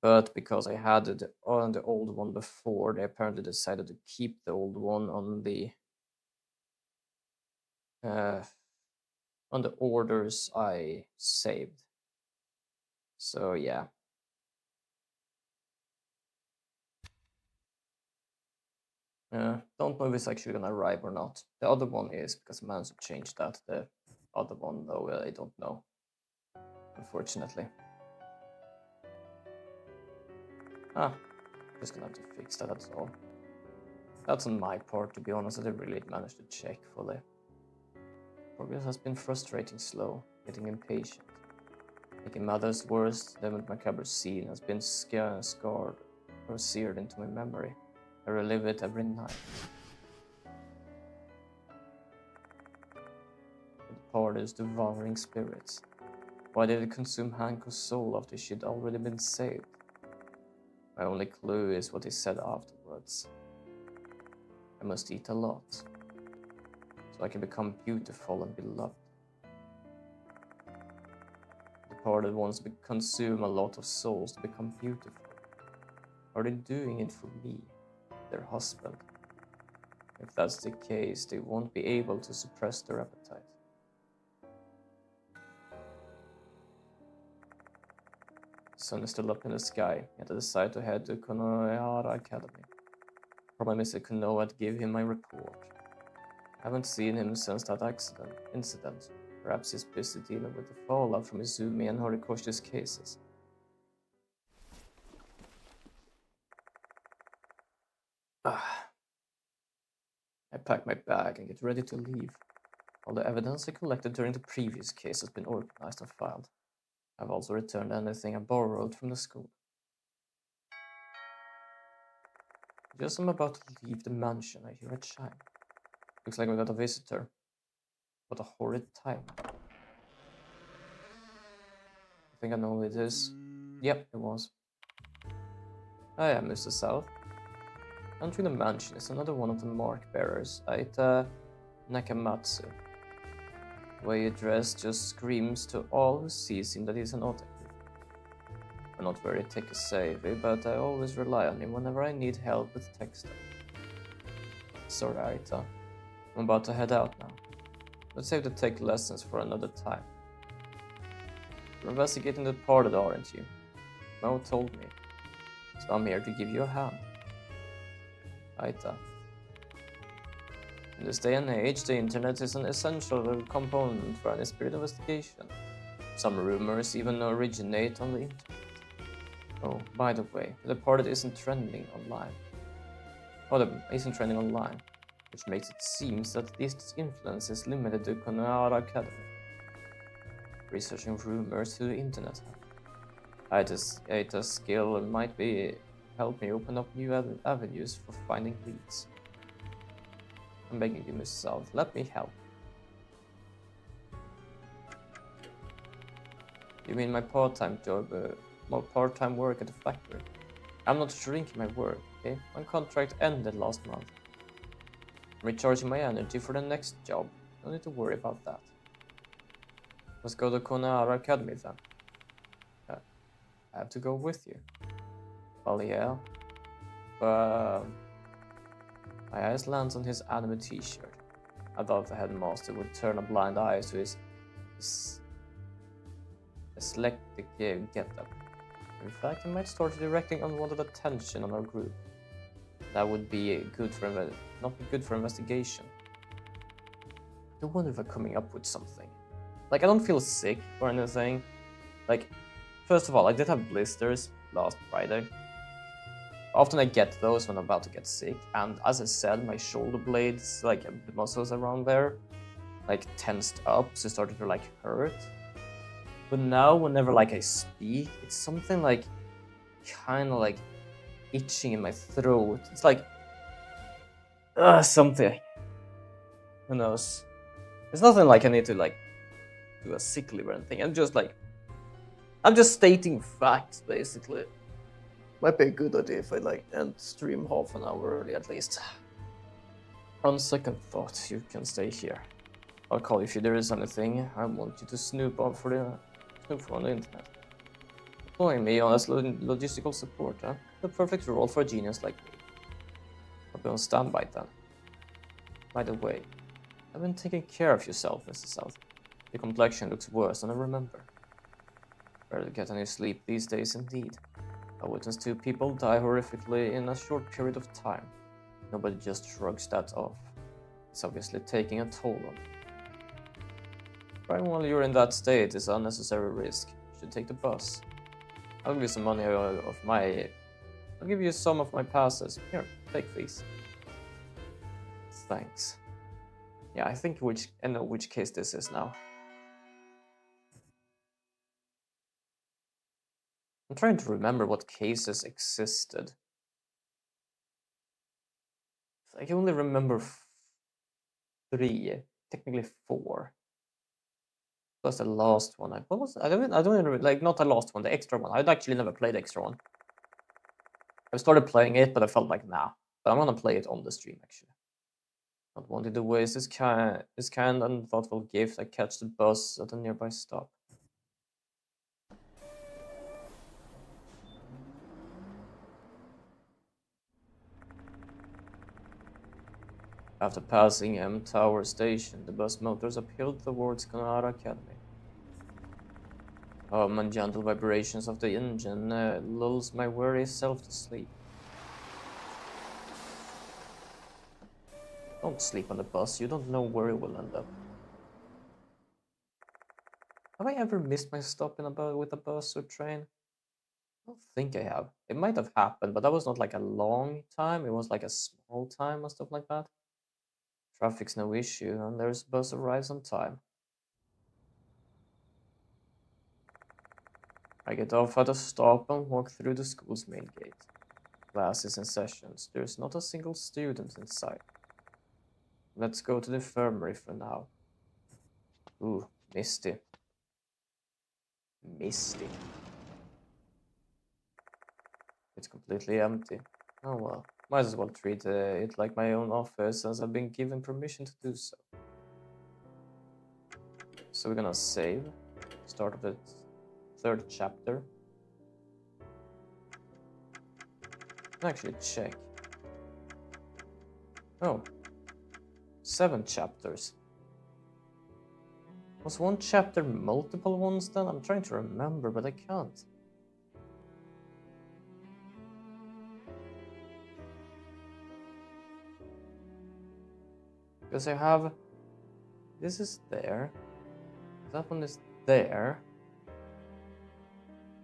But because I had it on the old one before, they apparently decided to keep the old one on the orders I saved. So yeah. Don't know if it's actually gonna arrive or not. The other one is, because I managed to change that. The other one, though, I don't know. Unfortunately. Just gonna have to fix that, that's all. That's on my part, to be honest. I didn't really manage to check fully. Progress has been frustrating slow, getting impatient. Making matters worse, the macabre scene has been scarred or seared into my memory. I relive it every night. The departed's devouring spirits. Why did it consume Hanko's soul after she'd already been saved? My only clue is what he said afterwards. I must eat a lot, so I can become beautiful and beloved. The departed wants to consume a lot of souls to become beautiful. Are they doing it for me, their husband? If that's the case, they won't be able to suppress their appetite. The sun is still up in the sky, yet I decide to head to Konohara Academy. Promise Mr. Konoha to give him my report. I haven't seen him since that incident. Perhaps he's busy dealing with the fallout from Izumi and Horikoshi's cases. I pack my bag and get ready to leave. All the evidence I collected during the previous case has been organized and filed. I've also returned anything I borrowed from the school. Just as I'm about to leave the mansion, I hear a chime. Looks like we got a visitor. What a horrid time. I think I know who it is. Yep, it was. I am Mr. South. Entering the mansion is another one of the mark bearers, Aita Nakamatsu. The way he dressed just screams to all who sees him that he's an otaku. I'm not very tech-savvy, but I always rely on him whenever I need help with tech stuff. Sorry, Aita. I'm about to head out now. Let's save the tech lessons for another time. You're investigating the departed, aren't you? Mo told me. So I'm here to give you a hand. Aita. In this day and age, the internet is an essential component for any spirit investigation. Some rumors even originate on the internet. Oh, by the way, the departed isn't trending online. Oh, isn't trending online. which makes it seem that this influence is limited to Konohara Academy. Researching rumors to the internet. Aita's skill might help me open up new avenues for finding leads. I'm begging you, Miss South, let me help. You mean my part-time job, more part-time work at the factory? I'm not shrinking my work, okay? My contract ended last month. I'm recharging my energy for the next job. No need to worry about that. Let's go to Konohara Academy then. I have to go with you. Well, yeah. But my eyes lands on his anime t-shirt. I thought the headmaster would turn a blind eye to his eclectic getup. In fact, he might start directing unwanted attention on our group. That would be not be good for investigation. I wonder if I'm coming up with something. Like, I don't feel sick or anything. Like, first of all, I did have blisters last Friday. Often I get those when I'm about to get sick, and as I said, my shoulder blades, like the muscles around there, like tensed up, so it started to like hurt. But now, whenever like I speak, it's something like kind of like itching in my throat. It's like something. Who knows? It's nothing like I need to like do a sick leave or anything. I'm just stating facts, basically. Might be a good idea if I like end stream half an hour early at least. On second thought, you can stay here. I'll call if there is anything. I want you to snoop on the internet. Employing me on as logistical support, huh? The perfect role for a genius like me. I'll be on standby then. By the way, I've been taking care of yourself, Mrs. South. Your complexion looks worse than I remember. Barely get any sleep these days indeed. I witnessed 2 people die horrifically in a short period of time. Nobody just shrugs that off. It's obviously taking a toll on me. Driving while you're in that state is unnecessary risk. You should take the bus. I'll give you some money I'll give you some of my passes. Here, take these. Thanks. Yeah, I think I know which case this is now. I'm trying to remember what cases existed. I can only remember 3, technically 4. Plus the last one. What was I don't remember, like not the last one, the extra one. I'd actually never played the extra one. I started playing it, but I felt like nah. But I'm gonna play it on the stream actually. Not wanting to waste this kind and thoughtful gift, I catch the bus at a nearby stop. After passing M Tower Station, the bus motors uphill towards Konohara Academy. And gentle vibrations of the engine lulls my weary self to sleep. Don't sleep on the bus, you don't know where it will end up. Have I ever missed my stop with a bus or train? I don't think I have. It might have happened, but that was not like a long time. It was like a small time and stuff like that. Traffic's no issue, and there's bus arrives on time. I get off at a stop and walk through the school's main gate. Class is in sessions. There's not a single student in sight. Let's go to the infirmary for now. Ooh, misty. Misty. It's completely empty. Oh well, might as well treat it like my own office as I've been given permission to do so. So we're gonna save. Start of the 3rd chapter. Actually check. Oh. 7 chapters. Was one chapter multiple ones then? I'm trying to remember, but I can't. Because I have... This is there. That one is there.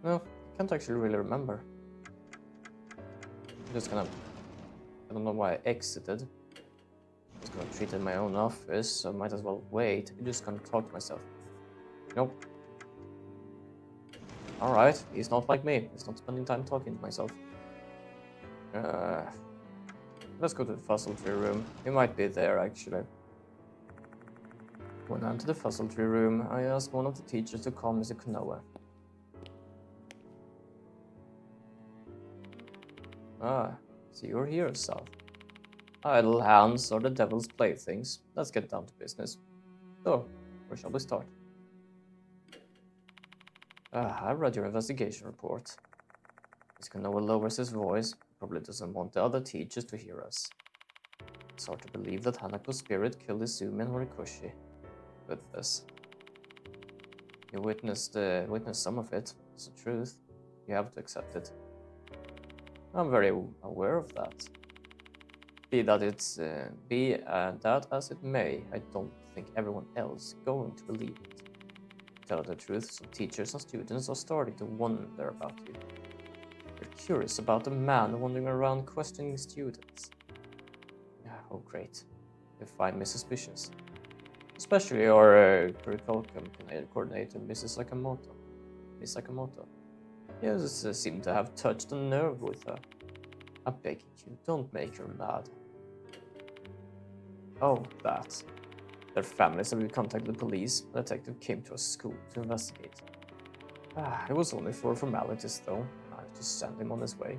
No, I can't actually really remember. I'm just gonna... I don't know why I exited. retreat in my own office, so I might as well wait. I'm just gonna talk to myself. Nope. Alright, he's not like me. He's not spending time talking to myself. Let's go to the fossil tree room. He might be there, actually. When I enter the fossil tree room, I ask one of the teachers to call Mr. Konoe. Ah, so you're here, South. Idle hands are the devil's playthings. Let's get down to business. So, where shall we start? I read your investigation report. Mr. Konoe lowers his voice. Probably doesn't want the other teachers to hear us. It's hard to believe that Hanako's spirit killed Izumi and Horikoshi. Goodness. You witnessed some of it. It's the truth. You have to accept it. I'm very aware of that. Be that as it may, I don't think everyone else is going to believe it. To tell the truth, some teachers and students are starting to wonder about you. They're curious about a man wandering around questioning students. Oh great. They find me suspicious. Especially our curriculum coordinator, Mrs. Sakamoto. Miss Sakamoto. Yes, seem to have touched a nerve with her. I'm begging you, don't make her mad. Oh, that. Their families have contacted the police. A detective came to a school to investigate. It was only for formalities, though. I have to send him on his way.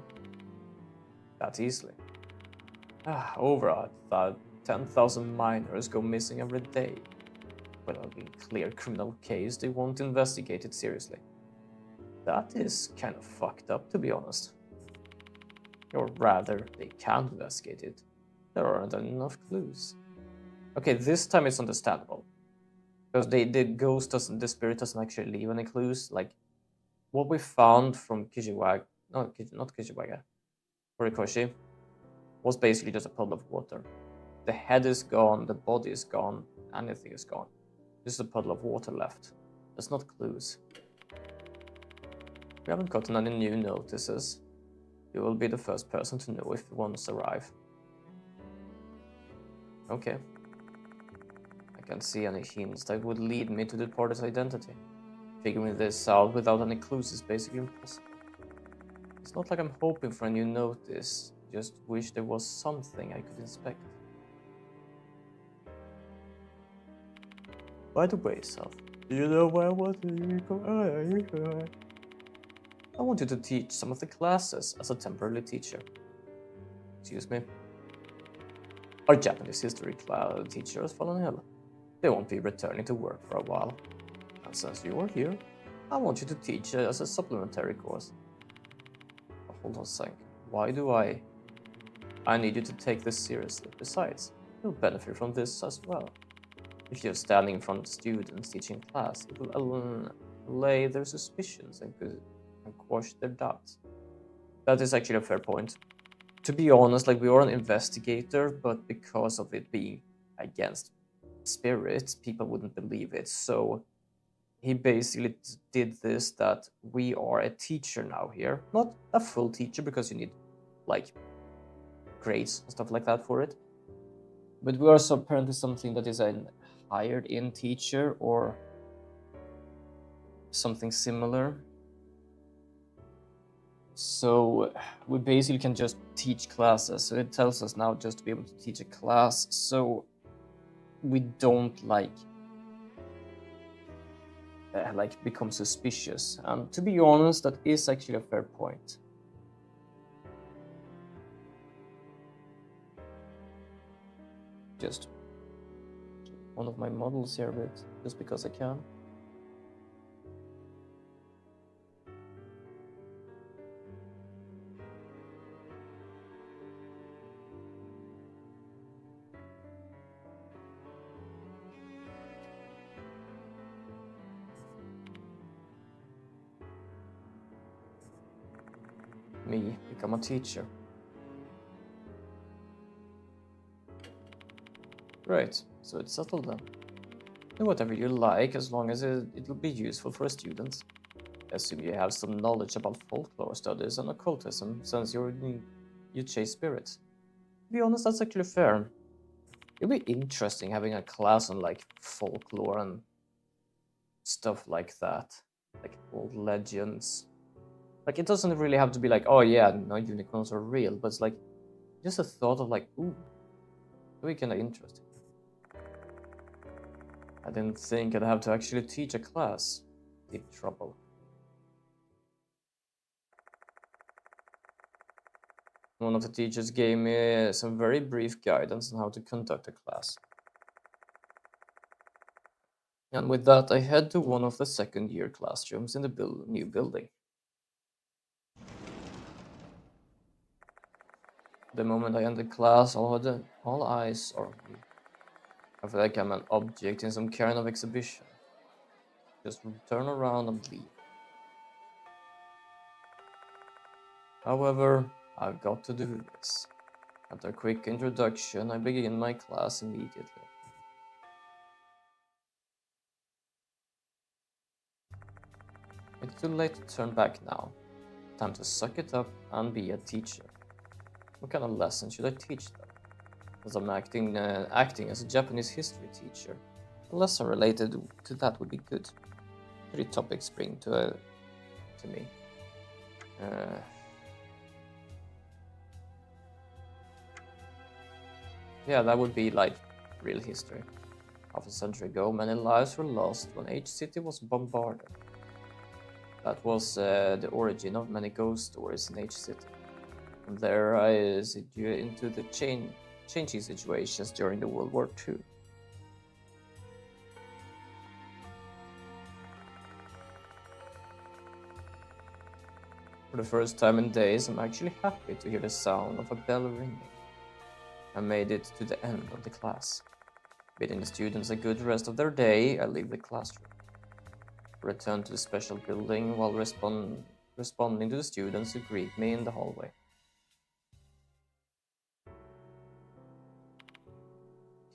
That easily. Over 10,000 minors go missing every day. Without a clear criminal case, they won't investigate it seriously. That is kind of fucked up, to be honest. Or rather, they can't investigate it. There aren't enough clues. Okay, this time it's understandable. Because the spirit doesn't actually leave any clues. Like, what we found from not Kishiwaga, Horikoshi, was basically just a puddle of water. The head is gone, the body is gone, anything is gone. Just a puddle of water left. That's not clues. We haven't gotten any new notices. You will be the first person to know if ones arrive. Okay. I can't see any hints that would lead me to the party's identity. Figuring this out without any clues is basically impossible. It's not like I'm hoping for a new notice, just wish there was something I could inspect. By the way, Sal, do you know where I want to I want you to teach some of the classes as a temporary teacher. Excuse me. Our Japanese history teacher has fallen ill. They won't be returning to work for a while. And since you are here, I want you to teach as a supplementary course. Hold on a sec. Why do I need you to take this seriously. Besides, you'll benefit from this as well. If you're standing in front of students teaching class, it will allay their suspicions and quash their doubts. That is actually a fair point. To be honest, like, we are an investigator, but because of it being against spirits, people wouldn't believe it. So he basically did this, that we are a teacher now here. Not a full teacher, because you need like grades and stuff like that for it. But we are also apparently something that is a hired-in teacher or something similar. So we basically can just teach classes. So it tells us now just to be able to teach a class. So we don't become suspicious. And to be honest, that is actually a fair point. Just one of my models here a bit, just because I can. Me become a teacher. Right, so it's settled then. Do whatever you like, as long as it'll be useful for a student. I assume you have some knowledge about folklore studies and occultism, since you chase spirits. To be honest, that's actually fair. It'd be interesting having a class on like folklore and stuff like that, like old legends. Like, it doesn't really have to be like, oh yeah, no unicorns are real, but it's like just a thought of like, ooh, that'd be kind of interesting. I didn't think I'd have to actually teach a class. Deep trouble. One of the teachers gave me some very brief guidance on how to conduct a class. And with that, I head to one of the second-year classrooms in the new building. The moment I enter class, all eyes are on me. I feel like I'm an object in some kind of exhibition. Just turn around and leave. However, I've got to do this. After a quick introduction, I begin my class immediately. It's too late to turn back now. Time to suck it up and be a teacher. What kind of lesson should I teach them? As I'm acting as a Japanese history teacher, a lesson related to that would be good. 3 topics spring to me. Yeah, that would be like real history. Half a century ago, many lives were lost when H City was bombarded. That was the origin of many ghost stories in H City. From there, I segued into the changing situations during the World War II. For the first time in days, I'm actually happy to hear the sound of a bell ringing. I made it to the end of the class. Bidding the students a good rest of their day, I leave the classroom. Return to the special building while responding to the students who greet me in the hallway.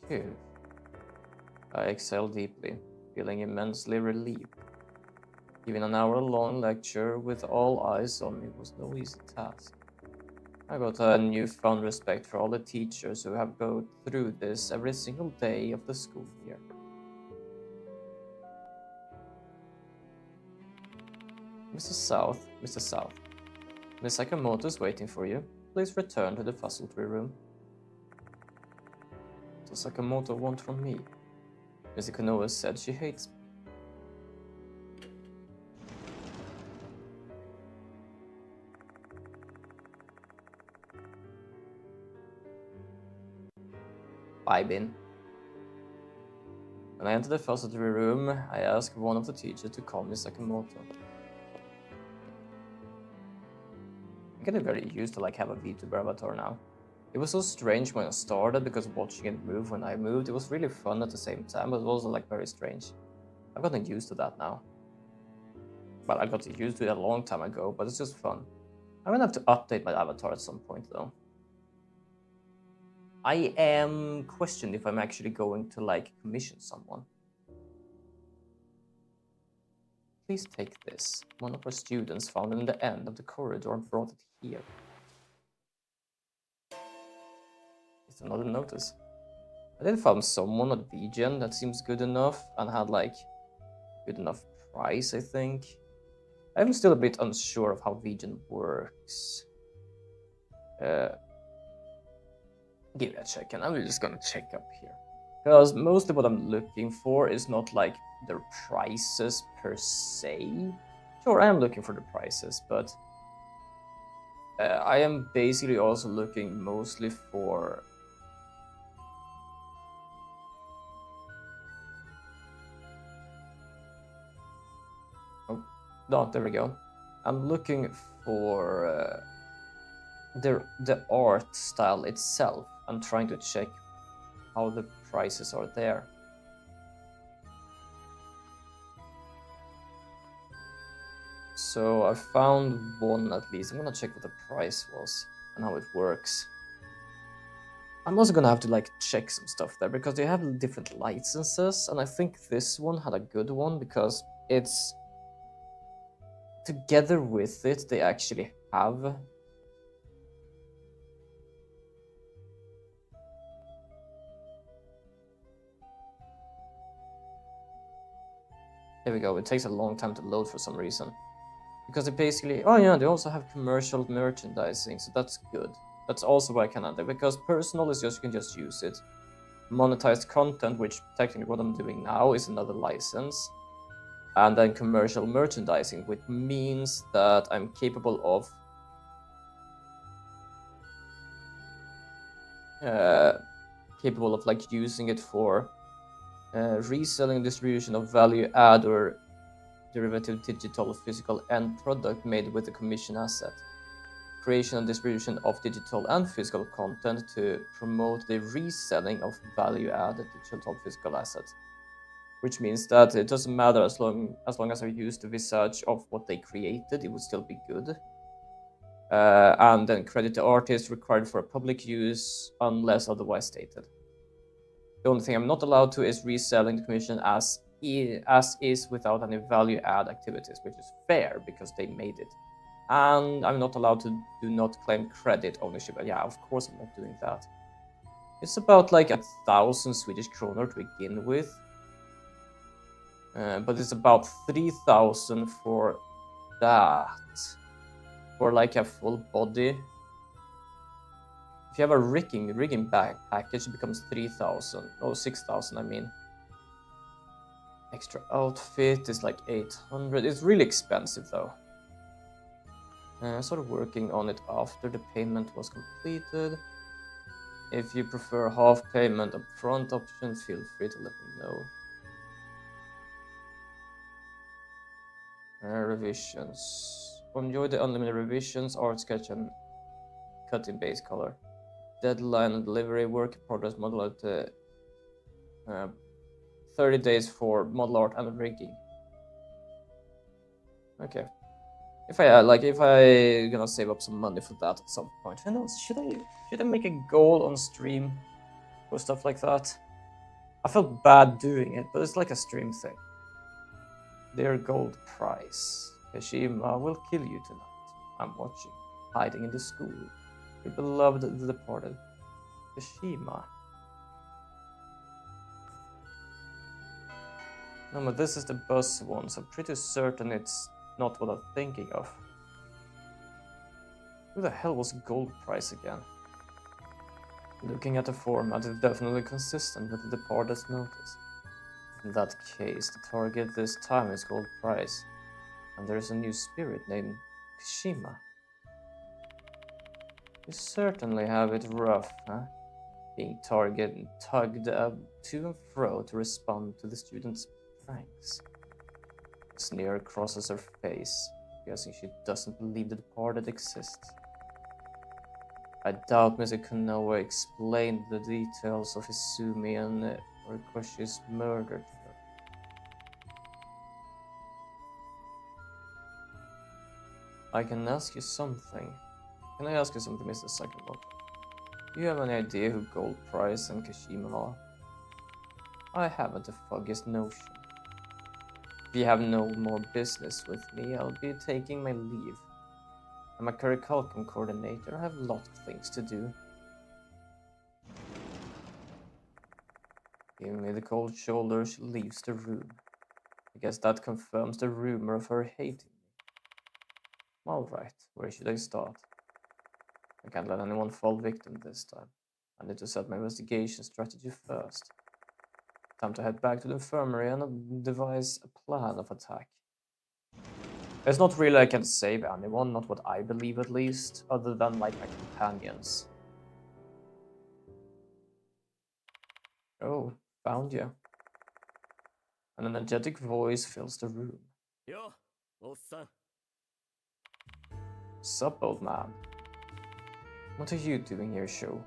Phew. I exhale deeply, feeling immensely relieved. Giving an hour-long lecture with all eyes on me was no easy task. I got a newfound respect for all the teachers who have gone through this every single day of the school year. Mr. South, Miss Sakamoto is waiting for you. Please return to the faculty room. What does Sakamoto want from me? Mrs. Konoe said she hates me. Bye, Bin. When I enter the faculty room, I ask one of the teachers to call me Sakamoto. I'm getting very used to like have a VTuber avatar now. It was so strange when I started because watching it move when I moved, it was really fun at the same time, but it was also like very strange. I've gotten used to that now. Well, I got used to it a long time ago, but it's just fun. I'm gonna have to update my avatar at some point though. I am questioned if I'm actually going to like commission someone. Please take this. One of our students found it in the end of the corridor and brought it here. It's another notice. I did find someone at VGen that seems good enough and had like good enough price, I think. I'm still a bit unsure of how VGen works. Give it a check, and I'm just gonna check up here. Because mostly what I'm looking for is not like their prices per se. Sure, I am looking for the prices, but I am basically also looking mostly for no, there we go. I'm looking for the art style itself. I'm trying to check how the prices are there. So I found one at least. I'm gonna check what the price was and how it works. I'm also gonna have to like check some stuff there because they have different licenses, and I think this one had a good one because it's together with it they actually have There we go. It takes a long time to load for some reason. Because they basically... Oh yeah, they also have commercial merchandising, so that's good. That's also why I can add it, because personal is just, you can just use it. Monetized content, which technically what I'm doing now is another license. And then commercial merchandising, which means that I'm capable of like using it for reselling, distribution of value add or derivative digital physical end product made with a commission asset. Creation and distribution of digital and physical content to promote the reselling of value added digital physical assets. Which means that it doesn't matter as long as I use the visage of what they created, it would still be good. And then credit the artist required for public use unless otherwise stated. The only thing I'm not allowed to is reselling the commission as is without any value add activities, which is fair because they made it. And I'm not allowed to do not claim credit ownership. Yeah, of course I'm not doing that. It's about like 1,000 Swedish kronor to begin with. But it's about 3,000 for that. For like a full body. If you have a rigging back package, it becomes 3,000. Oh, 6,000, I mean. Extra outfit is like 800. It's really expensive though. I started working on it after the payment was completed. If you prefer half payment upfront option, feel free to let me know. Revisions. Enjoy the unlimited revisions, art sketch and cut in base color. Deadline and delivery work in progress model at 30 days for model art and rigging. Okay. If I gonna save up some money for that at some point. Who knows? Should I make a goal on stream or stuff like that? I felt bad doing it, but it's like a stream thing. Their gold prize. Kashima will kill you tonight. I'm watching. Hiding in the school. Your beloved the departed. Kashima. No, but this is the bus one, so I'm pretty certain it's not what I'm thinking of. Who the hell was gold prize again? Looking at the format, it's definitely consistent with the departed's notice. In that case, the target this time is gold prize, and there is a new spirit named Kashima. You certainly have it rough, huh? Being targeted and tugged to and fro to respond to the student's pranks. A sneer crosses her face, guessing she doesn't believe the departed exists. I doubt Mr. Konoe explained the details of Izumi and Orikoshi's murder to her. I can ask you something. Can I ask you something, Mr. Sakamoto? Do you have any idea who Gold Price and Kashima are? I haven't the foggiest notion. If you have no more business with me, I'll be taking my leave. I'm a curriculum coordinator. I have a lot of things to do. Giving me the cold shoulder, she leaves the room. I guess that confirms the rumor of her hating me. Alright, where should I start? I can't let anyone fall victim this time. I need to set my investigation strategy first. Time to head back to the infirmary and devise a plan of attack. It's not really I can save anyone, not what I believe at least, other than like my companions. Oh, found you. An energetic voice fills the room. Yo, old-san. Sup, old man? What are you doing here, Sho?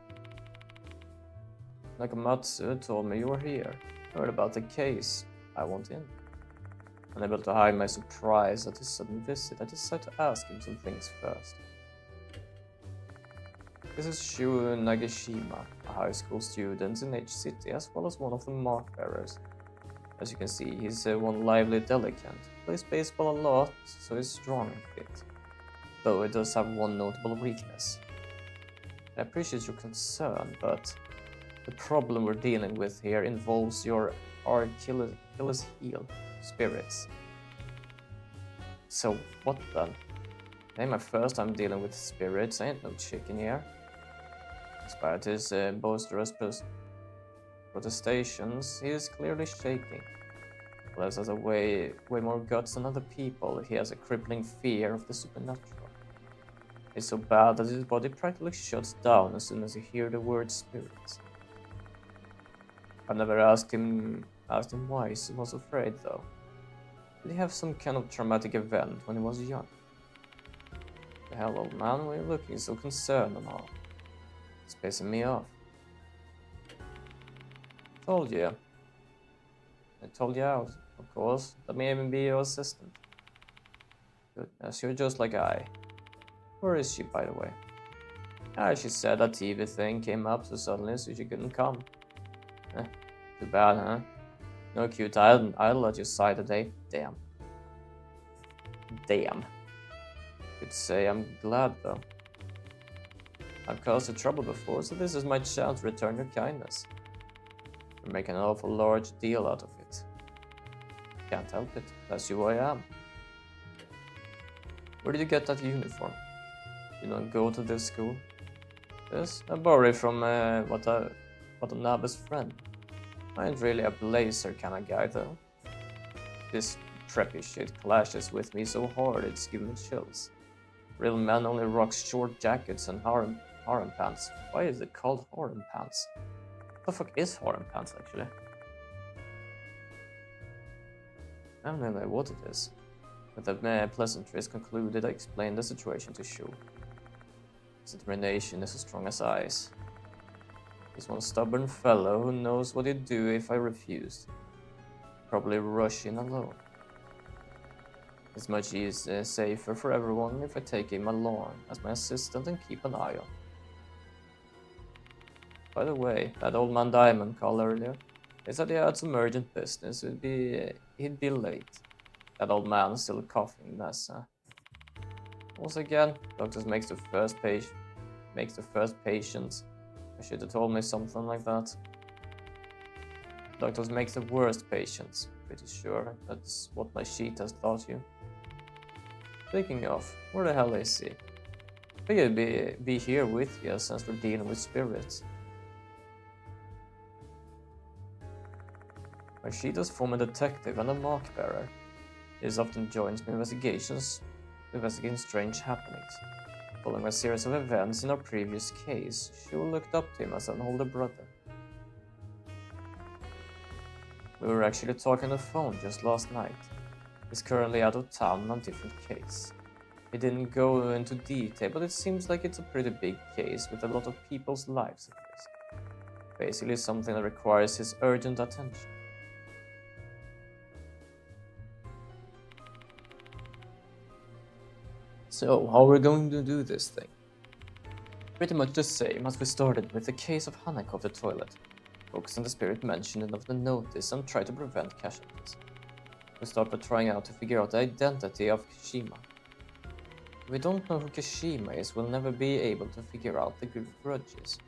Nakamatsu told me you were here. Heard about the case. I want in. Unable to hide my surprise at his sudden visit, I decided to ask him some things first. This is Shu Nagashima, a high school student in H City, as well as one of the mark bearers. As you can see, he's one lively delicate, plays baseball a lot, so he's strong and fit. Though he does have one notable weakness. I appreciate your concern, but The problem we're dealing with here involves your Achilles heel spirits. So what then? Ain't my first time dealing with spirits, I ain't no chicken here. Despite his boisterous protestations, he is clearly shaking. Plus has a way more guts than other people. He has a crippling fear of the supernatural. It's so bad that his body practically shuts down as soon as he hears the word spirits. I've never asked him why he was afraid though. Did he have some kind of traumatic event when he was young? The hell, old man, why are you looking so concerned and all? It's pissing me off. Told you. I told you out, of course. Let me even be your assistant. Goodness, you're just like I. Where is she, by the way? She said that TV thing came up so suddenly, so she couldn't come. Too bad, huh? No cute idol at your side today. Damn. Could say I'm glad, though. I've caused you trouble before, so this is my chance to return your kindness. You're making an awful large deal out of it. Can't help it. That's who I am. Where did you get that uniform? You don't go to this school? Yes, I borrowed it from Watanabe's friend. I ain't really a blazer kind of guy, though. This preppy shit clashes with me so hard it's giving me chills. Real men only rock short jackets and harem pants. Why is it called harem pants? What the fuck is harem pants, actually? I don't know what it is. With the pleasantries concluded, I explained the situation to Shu. His determination is as strong as ice. He's one stubborn fellow who knows what he'd do if I refused. Probably rush in alone. It's much safer for everyone if I take him along as my assistant and keep an eye on. By the way, that old man Diamond called earlier. He said he had some urgent business, he'd be late. That old man's still a coughing mess, huh? Once again, doctors makes the first patient. I should have told me something like that. Doctors make the worst patients. Pretty sure that's what my sheet has taught you. Speaking of, where the hell is he? Figured be here with you since we're dealing with spirits. My sheet is former detective and a mark bearer. He often joins me in investigating strange happenings. Following a series of events in our previous case, Shu looked up to him as an older brother. We were actually talking on the phone just last night. He's currently out of town on a different case. He didn't go into detail, but it seems like it's a pretty big case with a lot of people's lives at risk. Basically something that requires his urgent attention. So, how are we going to do this thing? Pretty much the same as we started with the case of Hanako of the toilet. Focus on the spirit mentioned of the notice and try to prevent casualties. We start by trying out to figure out the identity of Kishima. If we don't know who Kishima is, we'll never be able to figure out the grudges.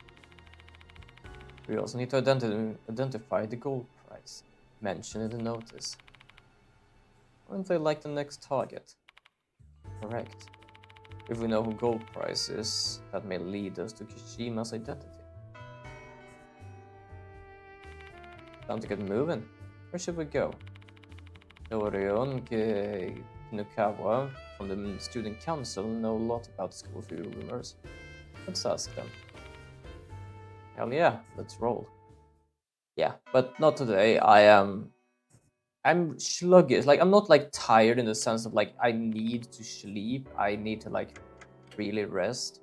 We also need to identify the gold price mentioned in the notice. Aren't they like the next target? Correct. If we know who gold price is, that may lead us to Kishima's identity. Time to get moving. Where should we go? Norion Kinukawa from the student council know a lot about school food rumors. Let's ask them. Hell yeah, let's roll. Yeah, but not today. I'm sluggish. Like, I'm not like tired in the sense of like I need to sleep. I need to like really rest.